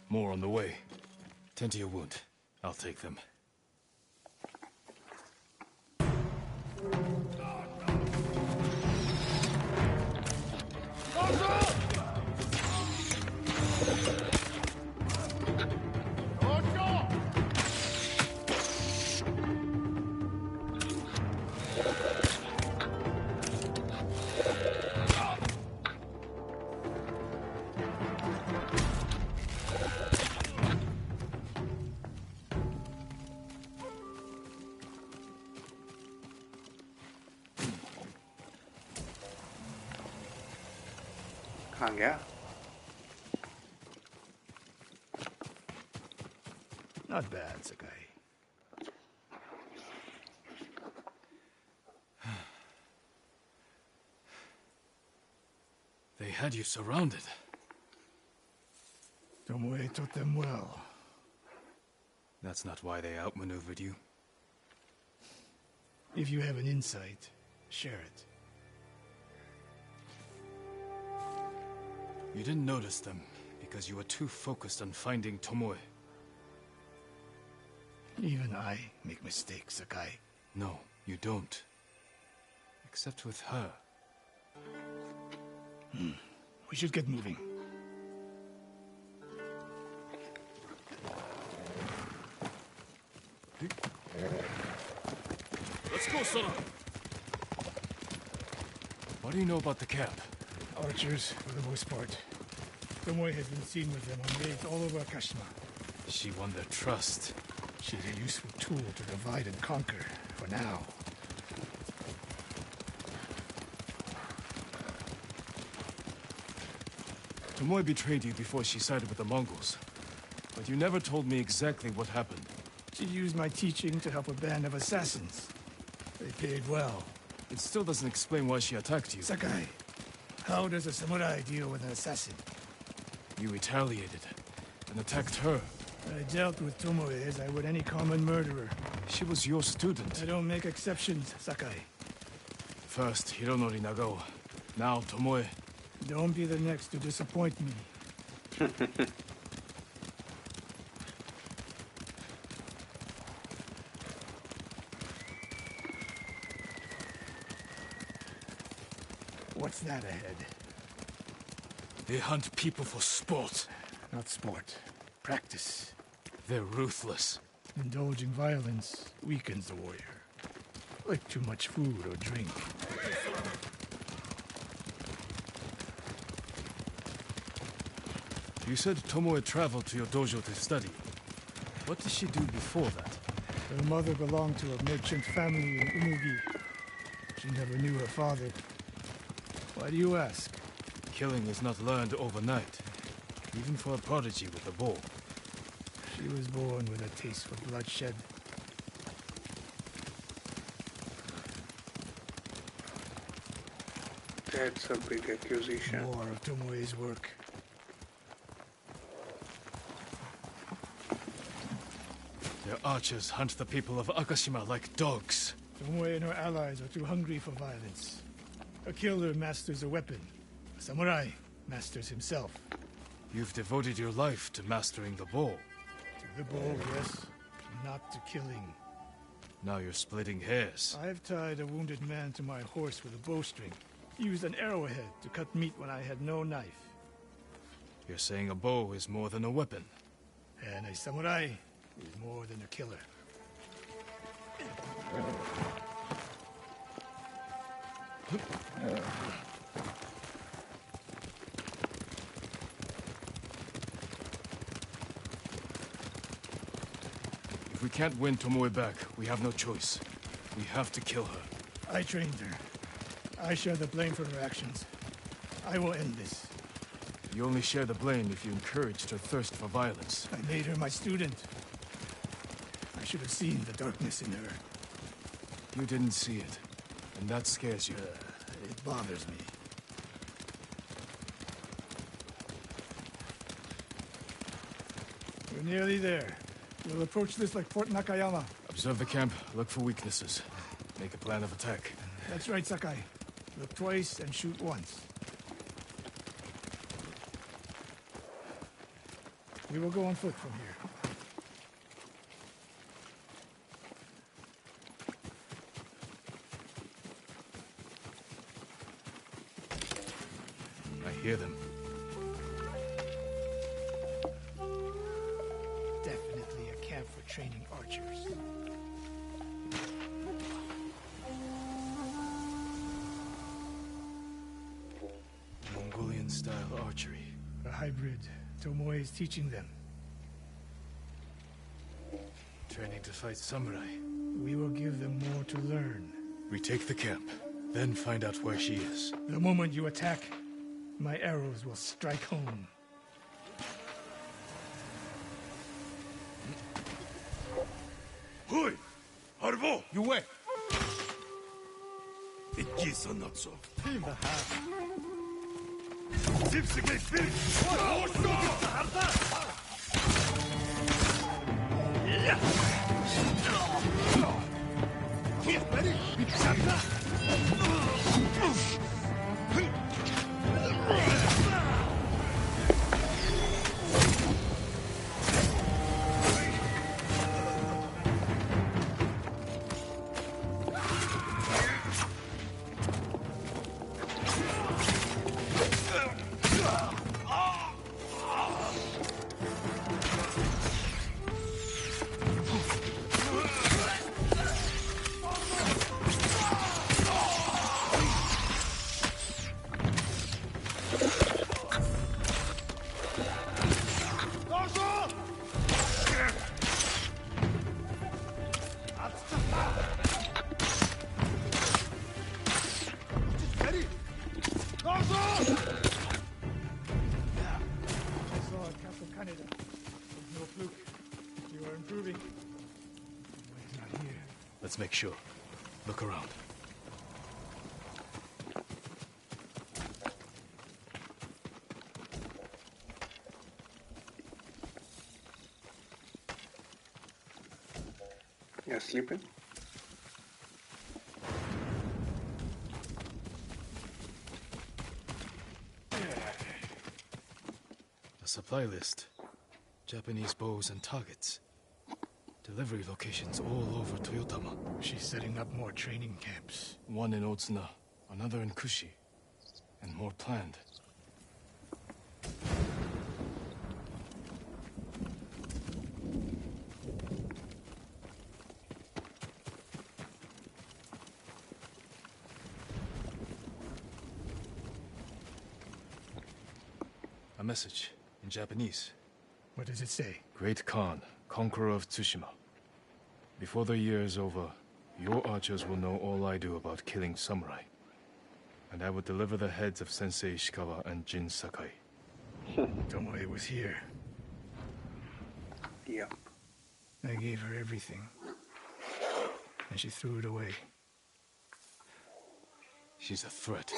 More on the way. Tend to your wound. I'll take them. कहाँ गया? Not bad, Sakai. They had you surrounded. Tomoe taught them well. That's not why they outmaneuvered you. If you have an insight, share it. You didn't notice them because you were too focused on finding Tomoe. Even I make mistakes, Sakai. No, you don't. Except with her. We should get moving. Let's go, Sora! What do you know about the camp? Archers, for the most part. Tomoe has been seen with them on raids all over Kashima. She won their trust. She's a useful tool to divide and conquer, for now. Tomoe betrayed you before she sided with the Mongols. But you never told me exactly what happened. She used my teaching to help a band of assassins. They paid well. It still doesn't explain why she attacked you. Sakai, how does a samurai deal with an assassin? You retaliated and attacked her. I dealt with Tomoe as I would any common murderer. She was your student. I don't make exceptions, Sakai. First, Hironori Nagao. Now, Tomoe. Don't be the next to disappoint me. What's that ahead? They hunt people for sport. Not sport. Practice. They're ruthless. Indulging violence weakens the warrior. Like too much food or drink. You said Tomoe traveled to your dojo to study. What did she do before that? Her mother belonged to a merchant family in Umugi. She never knew her father. Why do you ask? Killing is not learned overnight, even for a prodigy with a bow. She was born with a taste for bloodshed. That's a big accusation. More of Tomoe's work. Their archers hunt the people of Akashima like dogs. Tomoe and her allies are too hungry for violence. A killer masters a weapon. A samurai masters himself. You've devoted your life to mastering the bow. To the bow, yes. Not to killing. Now you're splitting hairs. I've tied a wounded man to my horse with a bowstring. Used an arrowhead to cut meat when I had no knife. You're saying a bow is more than a weapon. And a samurai is more than a killer. If we can't win Tomoe back, we have no choice. We have to kill her. I trained her. I share the blame for her actions. I will end this. You only share the blame if you encouraged her thirst for violence. I made her my student. I should have seen the darkness in her. You didn't see it, and that scares you. It bothers me. We're nearly there. We'll approach this like Fort Nakayama. Observe the camp, look for weaknesses. Make a plan of attack. That's right, Sakai. Look twice and shoot once. We will go on foot from here. I hear them. Definitely a camp for training archers. Mongolian-style archery. A hybrid. Tomoe is teaching them. Training to fight samurai. We will give them more to learn. Retake the camp, then find out where she is. The moment you attack, my arrows will strike home. Hoi! Harvo! You wait! Idki sanatso. Aha. Zipsige spirit! Let's make sure. Look around. You're sleeping? A supply list. Japanese bows and targets. Delivery locations all over Toyotama. She's setting up more training camps. One in Otsuna, another in Kushi. And more planned. A message in Japanese. What does it say? Great Khan, conqueror of Tsushima. Before the year is over, your archers will know all I do about killing samurai. And I will deliver the heads of Sensei Ishikawa and Jin Sakai. Tomoe was here. Yep. I gave her everything. And she threw it away. She's a threat.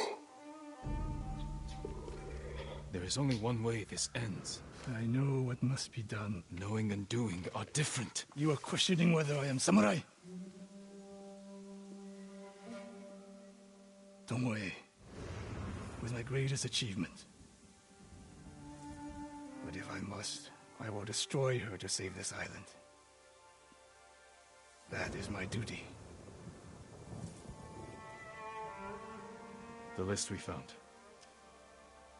There is only one way this ends. I know what must be done. Knowing and doing are different. You are questioning whether I am samurai? Tomoe was my greatest achievement. But if I must, I will destroy her to save this island. That is my duty. The list we found.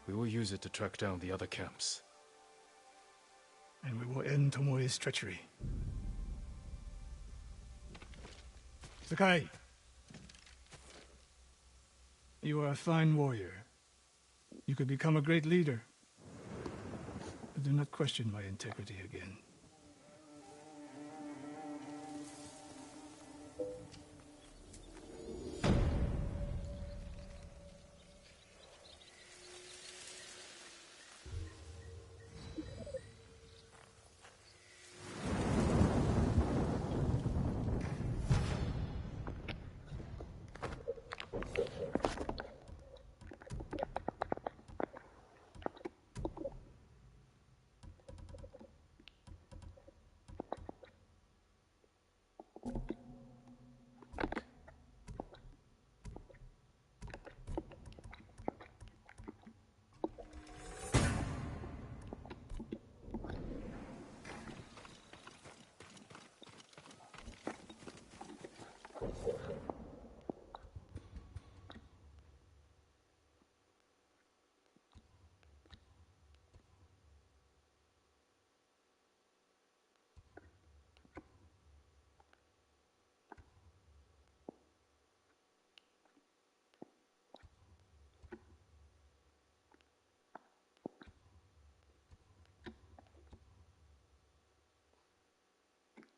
We will use it to track down the other camps. And we will end Tomoe's treachery. Sakai! You are a fine warrior. You could become a great leader. But do not question my integrity again.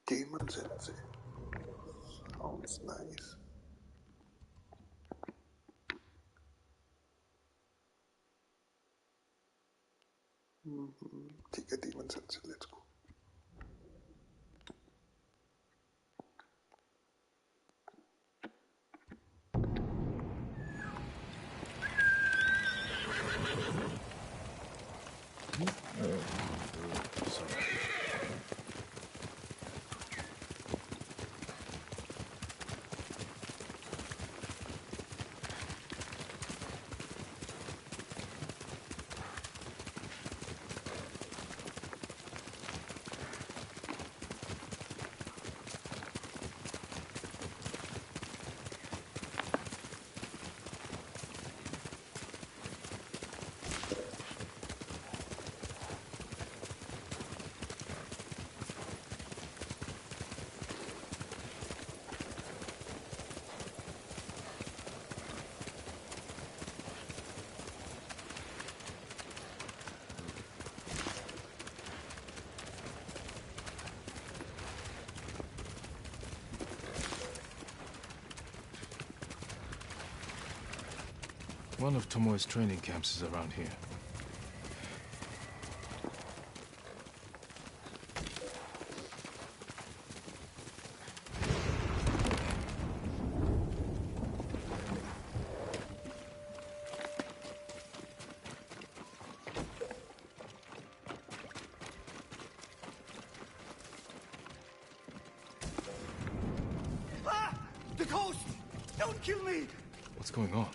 Demon Sensei. Sounds nice. ठीक है, Demon Sensei, let's go. One of Tomoe's training camps is around here. Ah! The coast! Don't kill me! What's going on?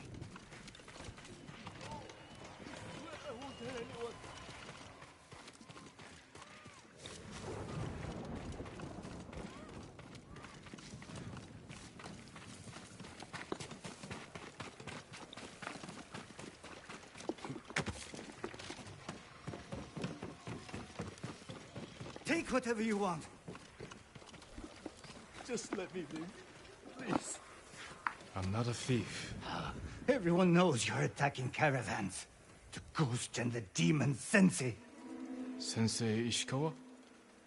Take whatever you want. Just let me live, please. I'm not a thief. Everyone knows you're attacking caravans. The ghost and the demon Sensei. Sensei Ishikawa?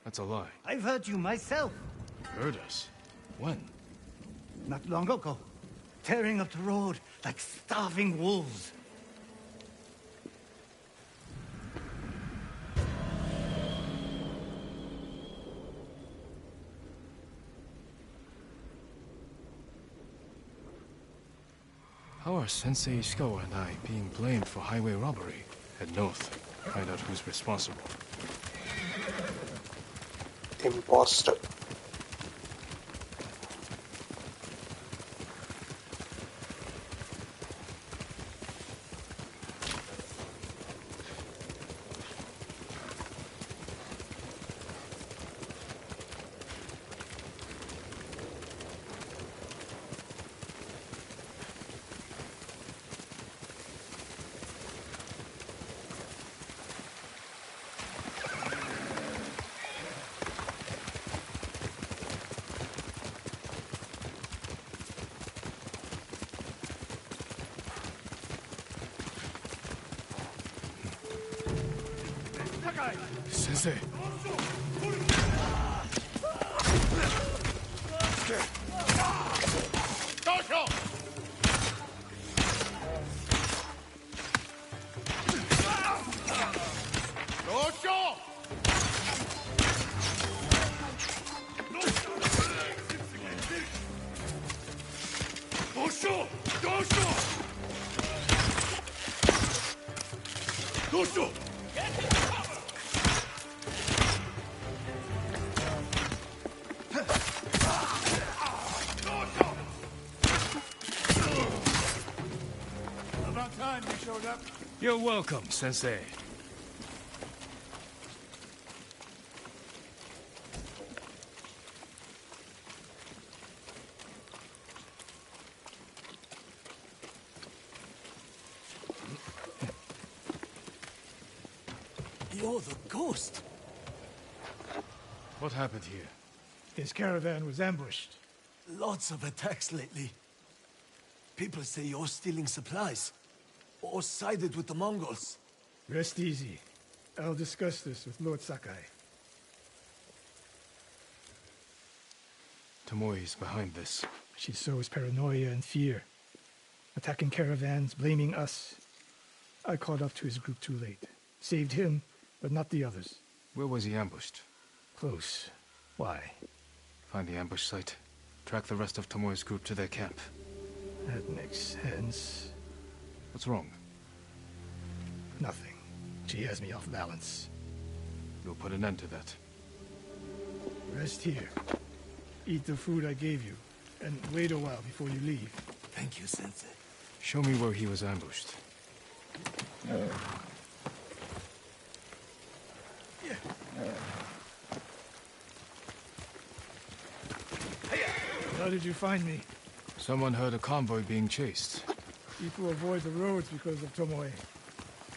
That's a lie. I've heard you myself. Heard us? When? Not long ago. Tearing up the road like starving wolves. How are Sensei Ishikawa and I being blamed for highway robbery? Head north. Find out who's responsible. Imposter. Sensei. About time you showed up. You're welcome, Sensei. You're the ghost. What happened here? His caravan was ambushed. Lots of attacks lately. People say you're stealing supplies. Or sided with the Mongols. Rest easy. I'll discuss this with Lord Sakai. Tomoe is behind this. She sows paranoia and fear. Attacking caravans, blaming us. I caught up to his group too late. Saved him, but not the others. Where was he ambushed? Close. Why? Find the ambush site. Track the rest of Tomoe's group to their camp. That makes sense. What's wrong? Nothing. She has me off balance. You'll put an end to that. Rest here. Eat the food I gave you, and wait a while before you leave. Thank you, Sensei. Show me where he was ambushed. How did you find me? Someone heard a convoy being chased. People avoid the roads because of Tomoe.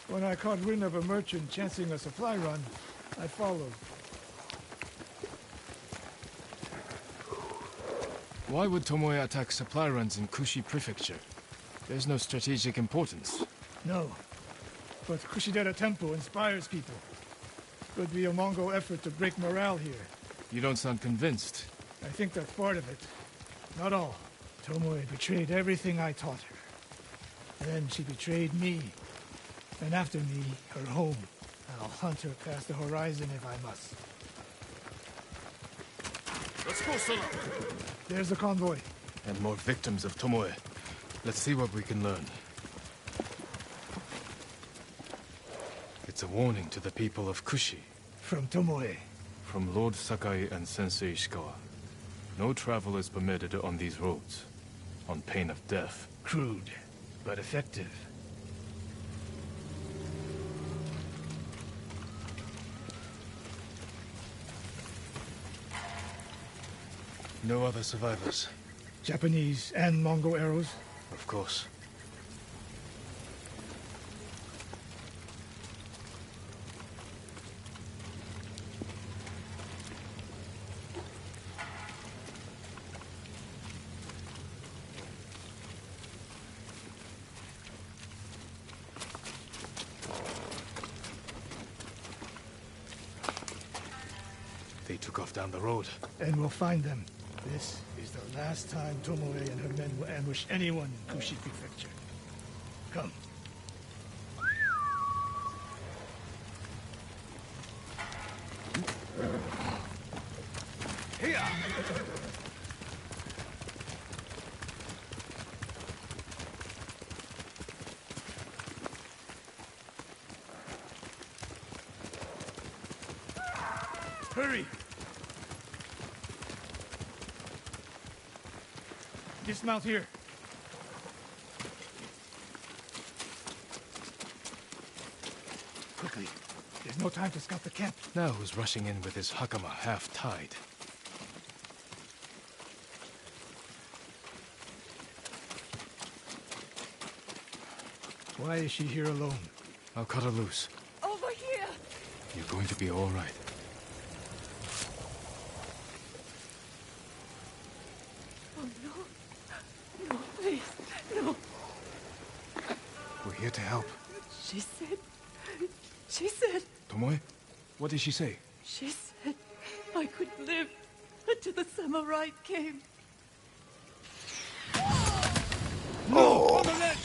When I caught wind of a merchant chancing a supply run, I followed. Why would Tomoe attack supply runs in Kushi Prefecture? There's no strategic importance. No. But Kushidera Temple inspires people. Could be a Mongol effort to break morale here. You don't sound convinced. I think that's part of it. Not all. Tomoe betrayed everything I taught her. Then she betrayed me. And after me, her home. I'll hunt her past the horizon if I must. Let's go, Solo. There's the convoy. And more victims of Tomoe. Let's see what we can learn. It's a warning to the people of Kushi. From Tomoe. From Lord Sakai and Sensei Ishikawa. No travel is permitted on these roads. On pain of death. Crude, but effective. No other survivors. Japanese and Mongol arrows? Of course. took off down the road. And we'll find them. This is the last time Tomoe and her men will ambush anyone in Kushi Prefecture. Come. Here! Hurry! Dismount here. Quickly. There's no time to scout the camp. Now who's rushing in with his hakama half-tied? Why is she here alone? I'll cut her loose. Over here! You're going to be all right. Oh, no. No, please. No. We're here to help. She said... Tomoe? What did she say? She said I could live until the samurai came. No! On the ledge!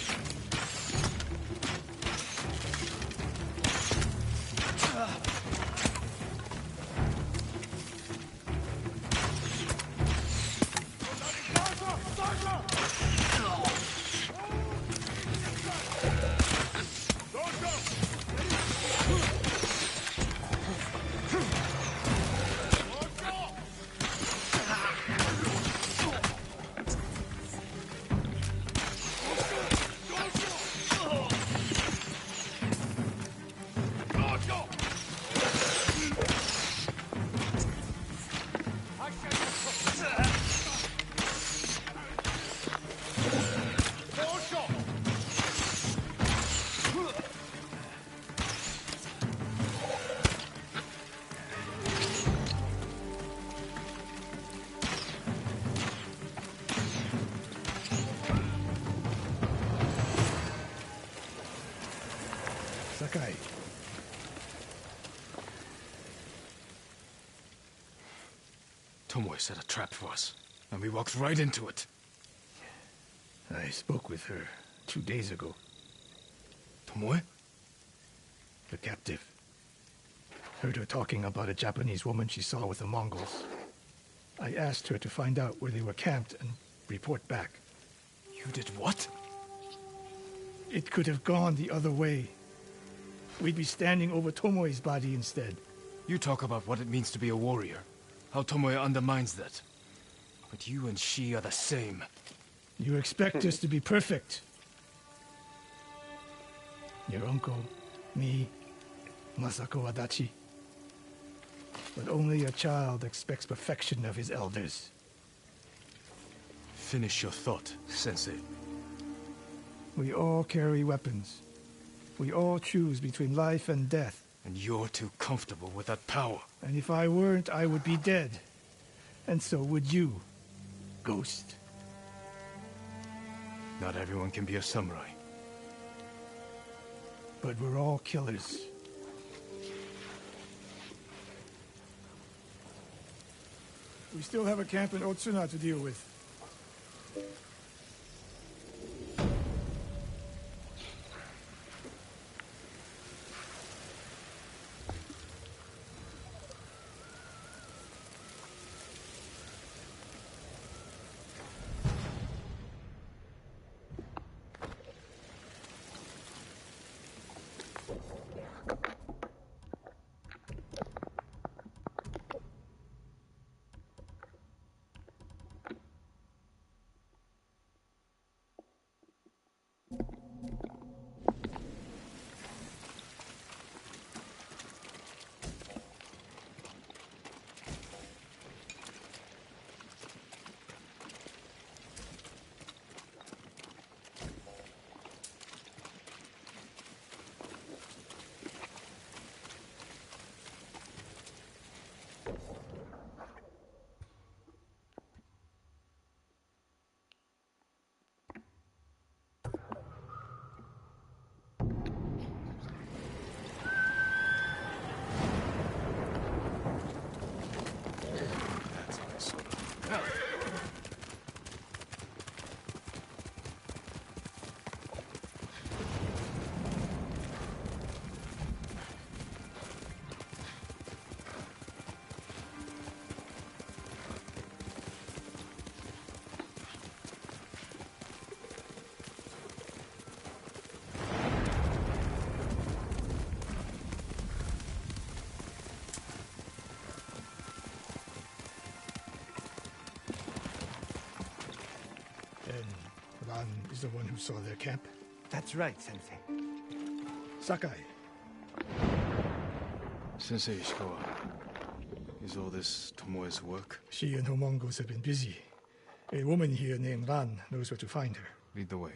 Sakai. Tomoe set a trap for us, and we walked right into it. I spoke with her 2 days ago. Tomoe? The captive. Heard her talking about a Japanese woman she saw with the Mongols. I asked her to find out where they were camped and report back. You did what? It could have gone the other way. We'd be standing over Tomoe's body instead. You talk about what it means to be a warrior. How Tomoe undermines that. But you and she are the same. You expect us to be perfect. Your uncle, me, Masako Adachi. But only a child expects perfection of his elders. Finish your thought, Sensei. We all carry weapons. We all choose between life and death. And you're too comfortable with that power. And if I weren't, I would be dead. And so would you, Ghost. Not everyone can be a samurai. But we're all killers. We still have a camp in Otsuna to deal with. is the one who saw their camp. That's right, Sensei. Sakai. Sensei Ishikawa, is all this Tomoe's work? She and her Mongols have been busy. A woman here named Ran knows where to find her. Lead the way.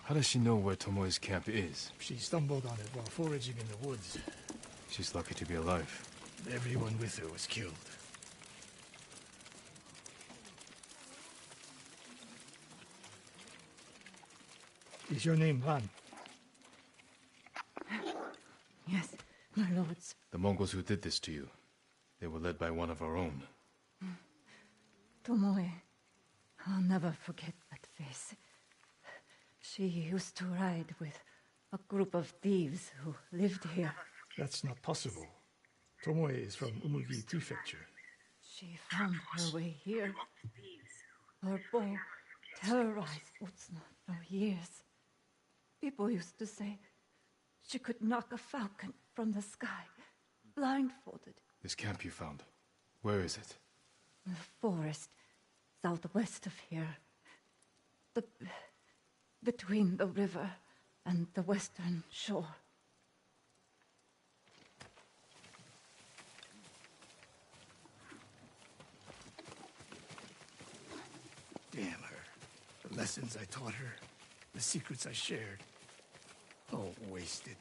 How does she know where Tomoe's camp is? She stumbled on it while foraging in the woods. She's lucky to be alive. Everyone with her was killed. Is your name Ran? Yes, my lords. The Mongols who did this to you, they were led by one of our own. Tomoe. I'll never forget that face. She used to ride with a group of thieves who lived here. That's not possible. Tomoe is from Umugi Prefecture. She found her way here. Her bow terrorized Utsuna for years. People used to say she could knock a falcon from the sky, blindfolded. This camp you found, where is it? The forest, southwest of here. Between the river and the western shore. Damn her. The lessons I taught her, the secrets I shared. All wasted.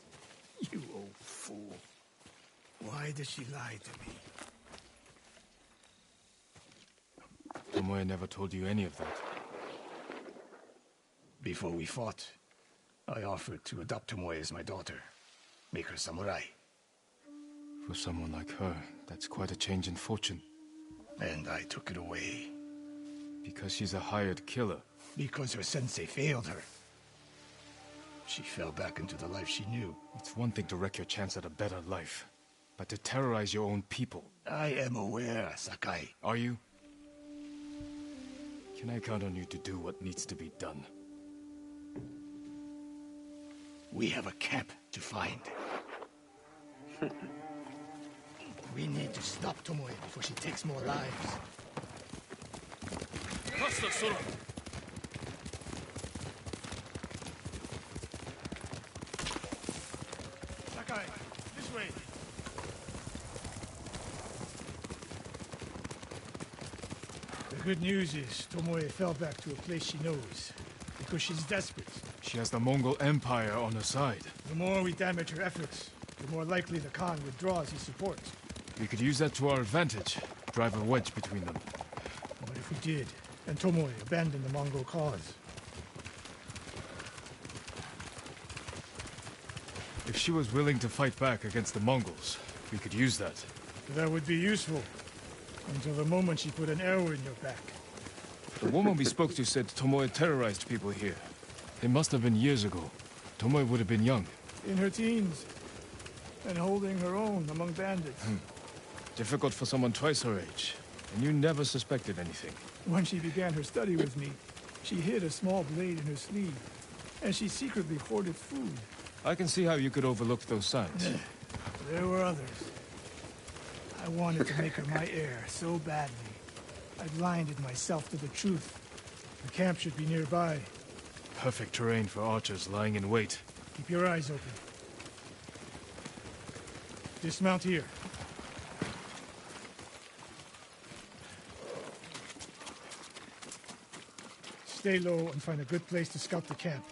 You old fool. Why does she lie to me? Tomoe never told you any of that. Before we fought, I offered to adopt Tomoe as my daughter. Make her samurai. For someone like her, that's quite a change in fortune. And I took it away. Because she's a hired killer. Because her sensei failed her. She fell back into the life she knew. It's one thing to wreck your chance at a better life, but to terrorize your own people. I am aware, Sakai. Are you? Can I count on you to do what needs to be done? We have a camp to find. We need to stop Tomoe before she takes more lives. Sakai, this way. The good news is Tomoe fell back to a place she knows, because she's desperate. She has the Mongol Empire on her side. The more we damage her efforts, the more likely the Khan withdraws his support. We could use that to our advantage. Drive a wedge between them. But if we did, and Tomoe abandoned the Mongol cause? If she was willing to fight back against the Mongols, we could use that. That would be useful. Until the moment she put an arrow in your back. The woman we spoke to said Tomoe terrorized people here. It must have been years ago. Tomoe would have been young. In her teens. And holding her own among bandits. Difficult for someone twice her age. And you never suspected anything. When she began her study with me, she hid a small blade in her sleeve. And she secretly hoarded food. I can see how you could overlook those signs. There were others. I wanted to make her my heir so badly. I blinded myself to the truth. The camp should be nearby. Perfect terrain for archers lying in wait. Keep your eyes open. Dismount here. Stay low and find a good place to scout the camp.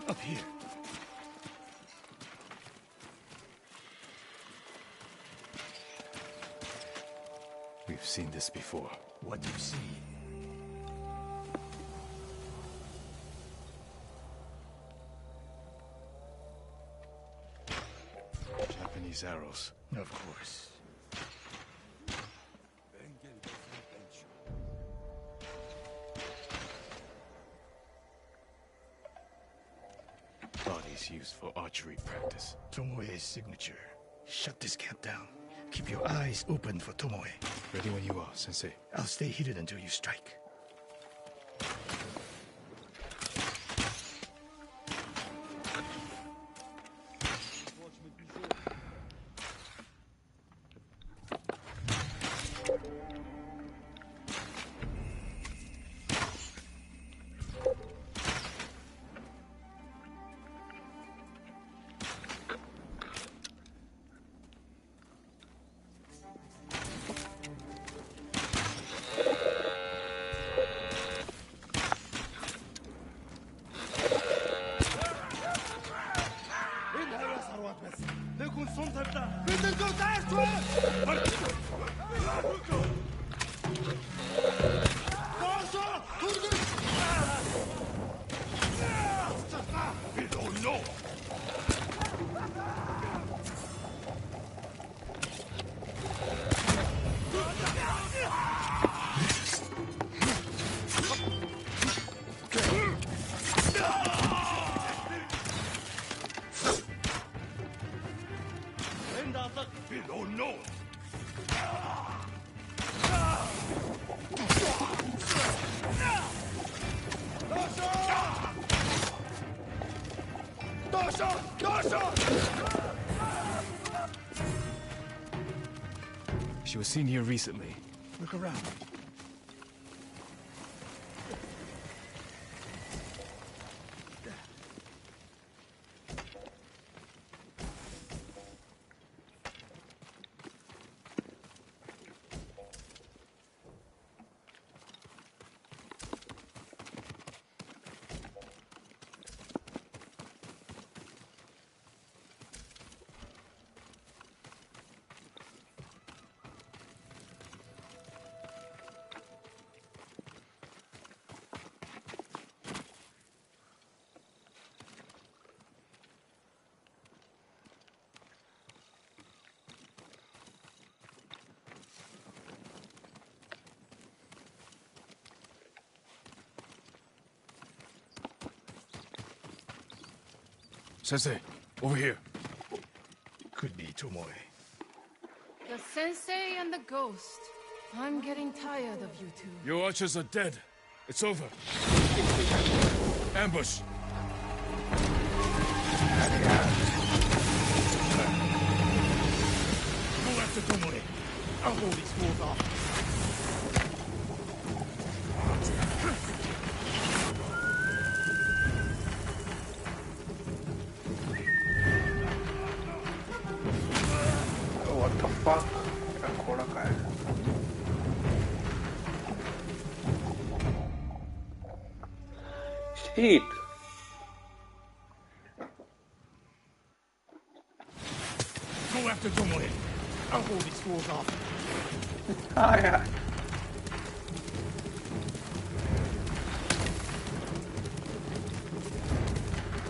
Up here. We've seen this before. What do you see? Japanese arrows. Of course. Bodies used for archery practice. Tomoe's signature. Shut this camp down. Keep your eyes open for Tomoe. Ready when you are, Sensei. I'll stay hidden until you strike. She was seen here recently. Look around. Sensei, over here. Could be Tomoe. The sensei and the ghost. I'm getting tired of you two. Your archers are dead. It's over. Ambush. Go after Tomoe. I'll hold these fools off. What the fuck? घोड़ा का है? Shit. Go after Tomoe. I'll hold these fools off. Ah, yeah.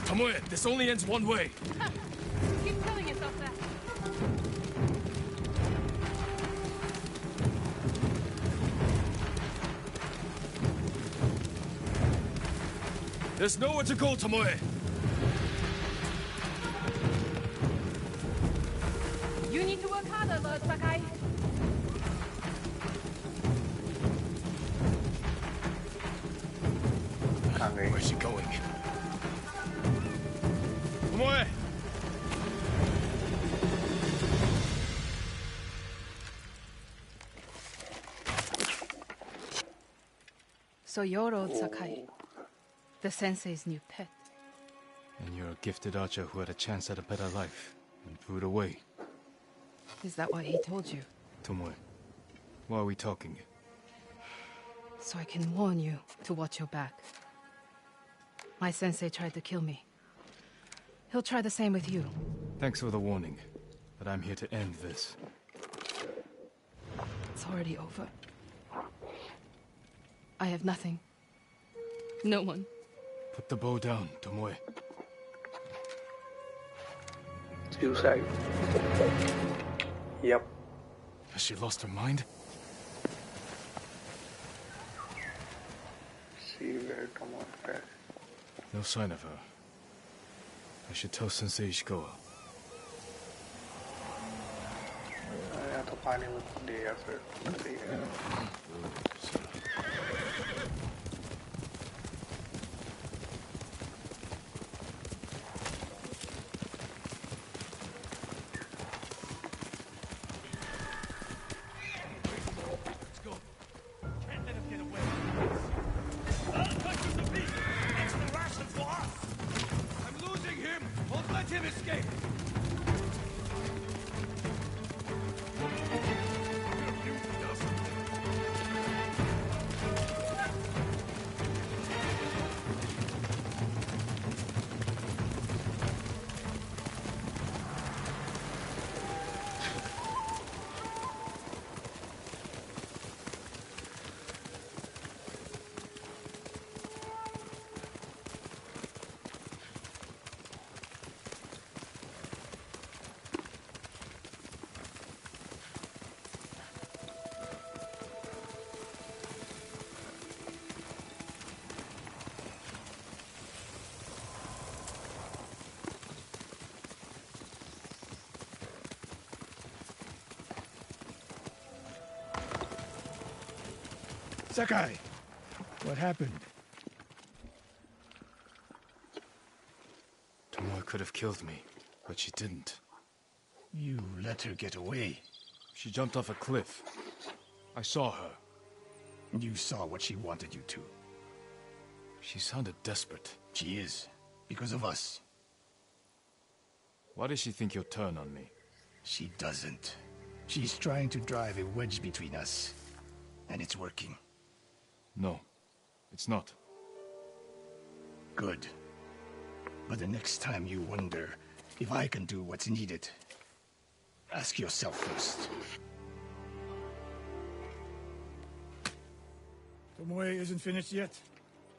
Tomoe, this only ends one way. Keep telling yourself that. There's nowhere to go, Tomoe. You need to work harder, Lord Sakai. Where's she going? Tomoe! So you're old Sakai, the sensei's new pet. And you're a gifted archer who had a chance at a better life and threw it away. Is that what he told you? Tomoe, why are we talking? So I can warn you to watch your back. My sensei tried to kill me. He'll try the same with you. Thanks for the warning, but I'm here to end this. It's already over. I have nothing. No one. Put the bow down, Tomoe. Suicide. Yep. Has she lost her mind? See where Tomoe is. No sign of her. I should tell Sensei Ishikawa. या तो पानी में दे या फिर सही है. Sakai, what happened? Tomoe could have killed me, but she didn't. You let her get away. She jumped off a cliff. I saw her. You saw what she wanted you to. She sounded desperate. She is, because of us. Why does she think you'll turn on me? She doesn't. She's trying to drive a wedge between us. And it's working. No, it's not. Good. But the next time you wonder if I can do what's needed, ask yourself first. Tomoe isn't finished yet.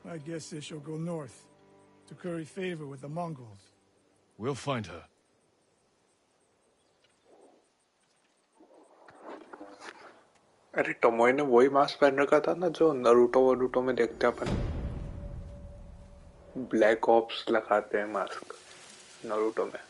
I guess she'll go north to curry favor with the Mongols. We'll find her. अरे Tomoe ने वही mask पहन रखा था ना जो Naruto में देखते हैं अपन. ब्लैक ऑप्स लगाते हैं मास्क नरूटो में.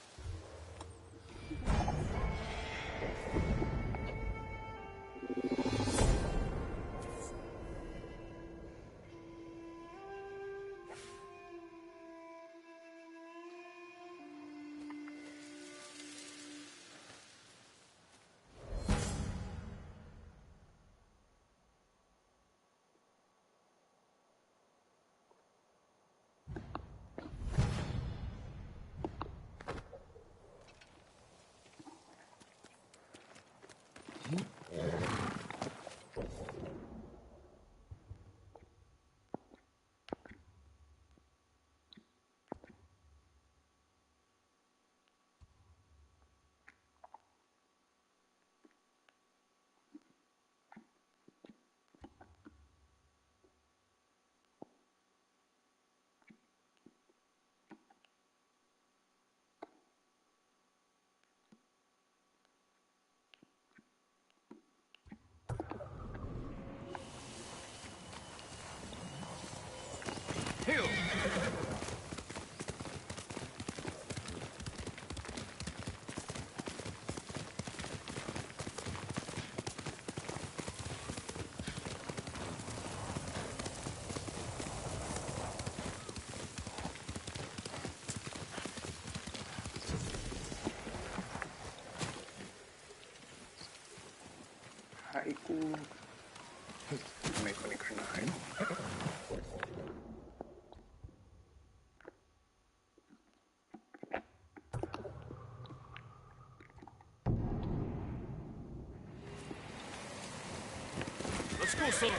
Let's go, son.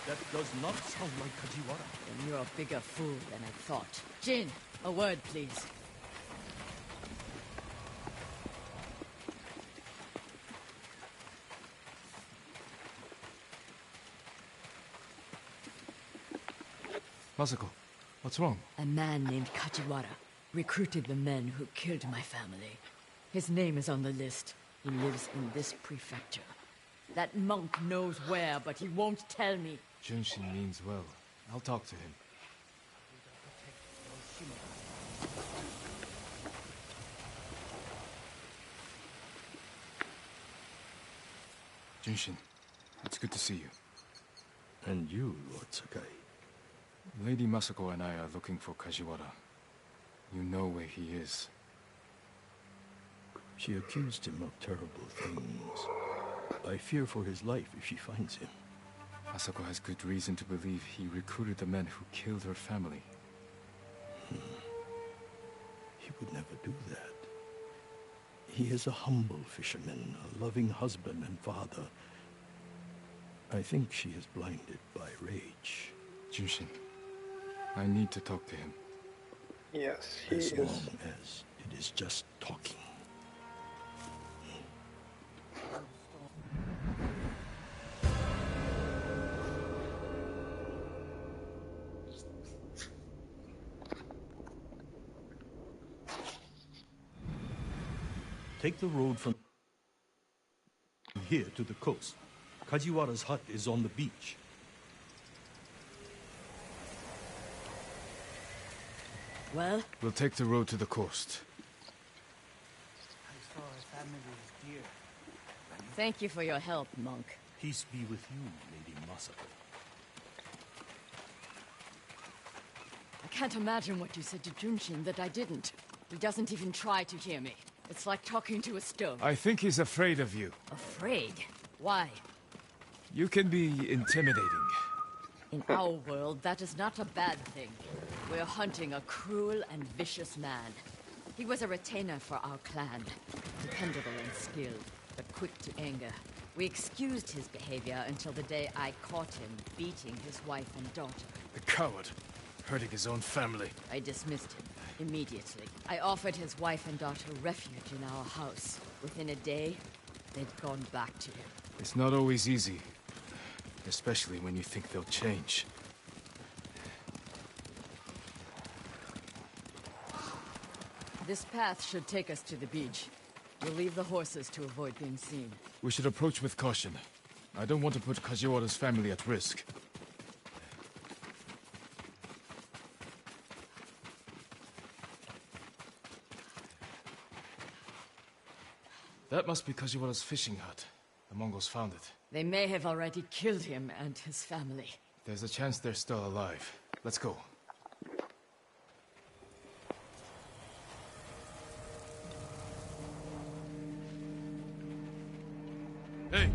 That does not sound like Kajiwara. Then you're a bigger fool than I thought. Jin, a word, please. Masako, what's wrong? A man named Kajiwara recruited the men who killed my family. His name is on the list. He lives in this prefecture. That monk knows where, but he won't tell me. Junshin means well. I'll talk to him. Junshin, it's good to see you. And you, Lord Sakai. Lady Masako and I are looking for Kajiwara. You know where he is. She accused him of terrible things. I fear for his life if she finds him. Masako has good reason to believe he recruited the men who killed her family. He would never do that. He is a humble fisherman, a loving husband and father. I think she is blinded by rage. Junshin, I need to talk to him. Yes, he as is. long as it is just talking. Take the road from here to the coast. Kajiwara's hut is on the beach. Well? We'll take the road to the coast. I saw our families dear. Thank you for your help, monk. Peace be with you, Lady Masako. I can't imagine what you said to Junshin that I didn't. He doesn't even try to hear me. It's like talking to a stone. I think he's afraid of you. Afraid? Why? You can be intimidating. In our world, that is not a bad thing. We're hunting a cruel and vicious man. He was a retainer for our clan. Dependable and skilled, but quick to anger. We excused his behavior until the day I caught him beating his wife and daughter. The coward. Hurting his own family. I dismissed him immediately. I offered his wife and daughter refuge in our house. Within a day, they'd gone back to him. It's not always easy. Especially when you think they'll change. This path should take us to the beach. We'll leave the horses to avoid being seen. We should approach with caution. I don't want to put Kajiwara's family at risk. That must be Kajiwara's fishing hut. The Mongols found it. They may have already killed him and his family. There's a chance they're still alive. Let's go. Hey!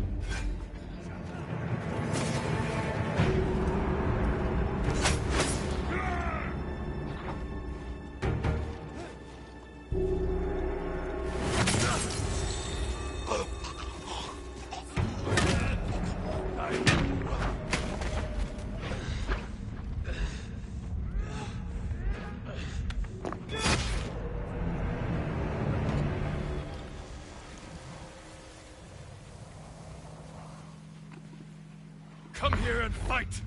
Come here and fight!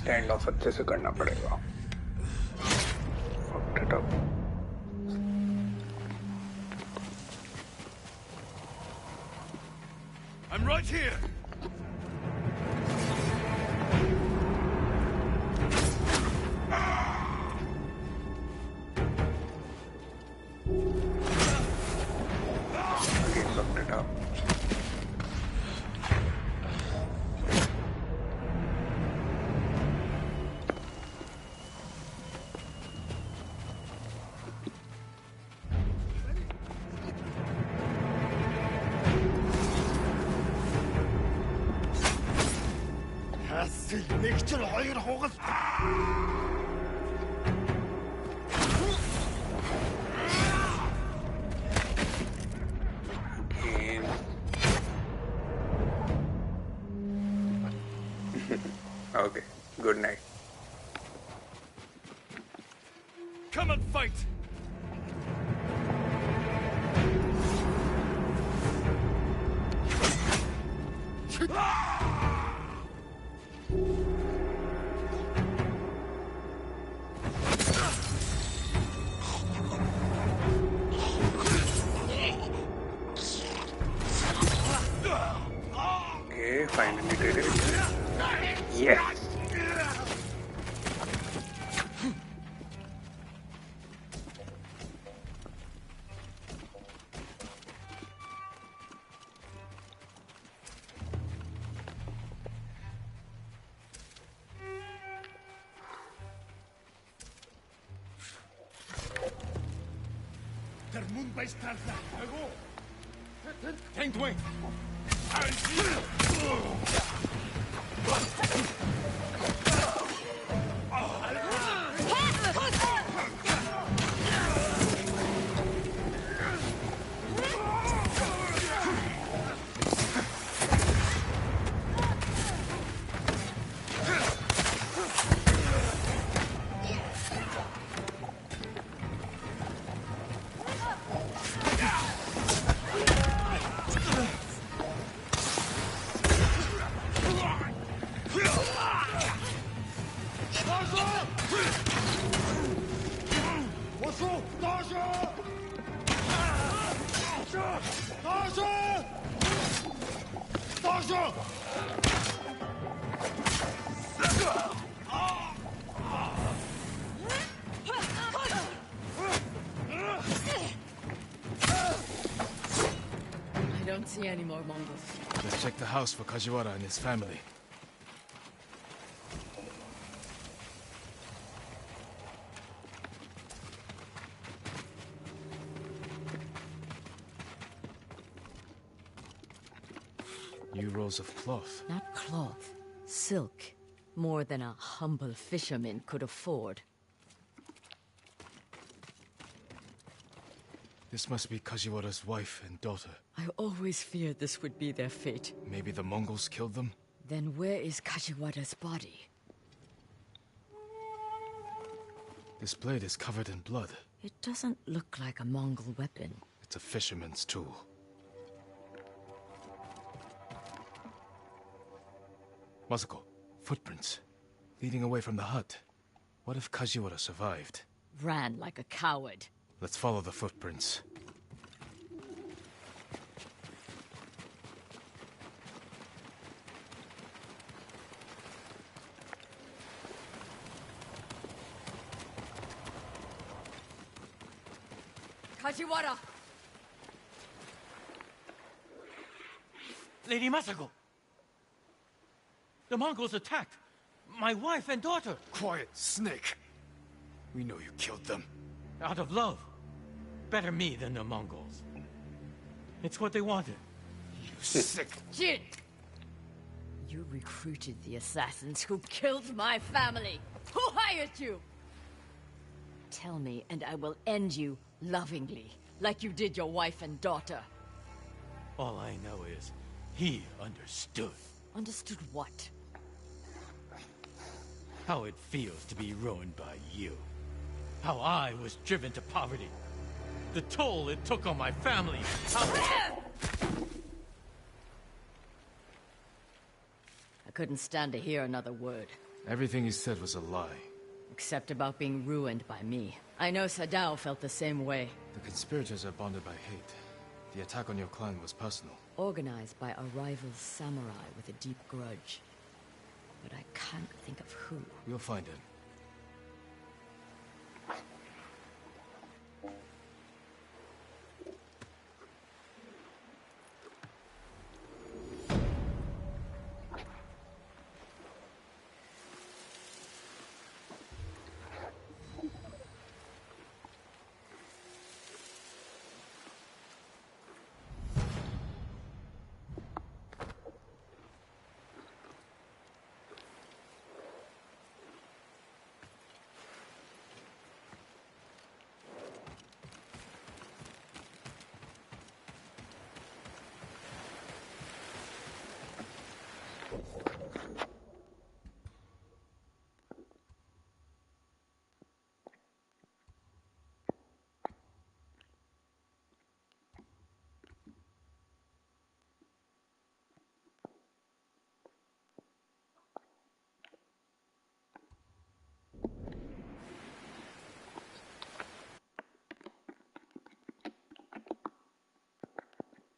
Stand of अच्छे से करना पड़ेगा. Fucked it up. I'm right here! Again. Okay, good night. Come and fight! Okay, finally did it. Yes. I don't see any more Mongols. Let's check the house for Kajiwara and his family. New rolls of cloth. Not cloth. Silk. More than a humble fisherman could afford. This must be Kajiwara's wife and daughter. I always feared this would be their fate. Maybe the Mongols killed them? Then where is Kajiwara's body? This blade is covered in blood. It doesn't look like a Mongol weapon. It's a fisherman's tool. Masako, footprints. Leading away from the hut. What if Kajiwara survived? Ran like a coward. Let's follow the footprints. Kajiwara! Lady Masako! The Mongols attacked my wife and daughter. Quiet, snake. We know you killed them. Out of love. Better me than the Mongols. It's what they wanted. You sick... Jin! You recruited the assassins who killed my family. Who hired you? Tell me, and I will end you lovingly, like you did your wife and daughter. All I know is, he understood. Understood what? How it feels to be ruined by you. How I was driven to poverty. The toll it took on my family. I couldn't stand to hear another word. Everything he said was a lie. Except about being ruined by me. I know Sadao felt the same way. The conspirators are bonded by hate. The attack on your clan was personal. Organized by a rival samurai with a deep grudge. But I can't think of who. You'll find him.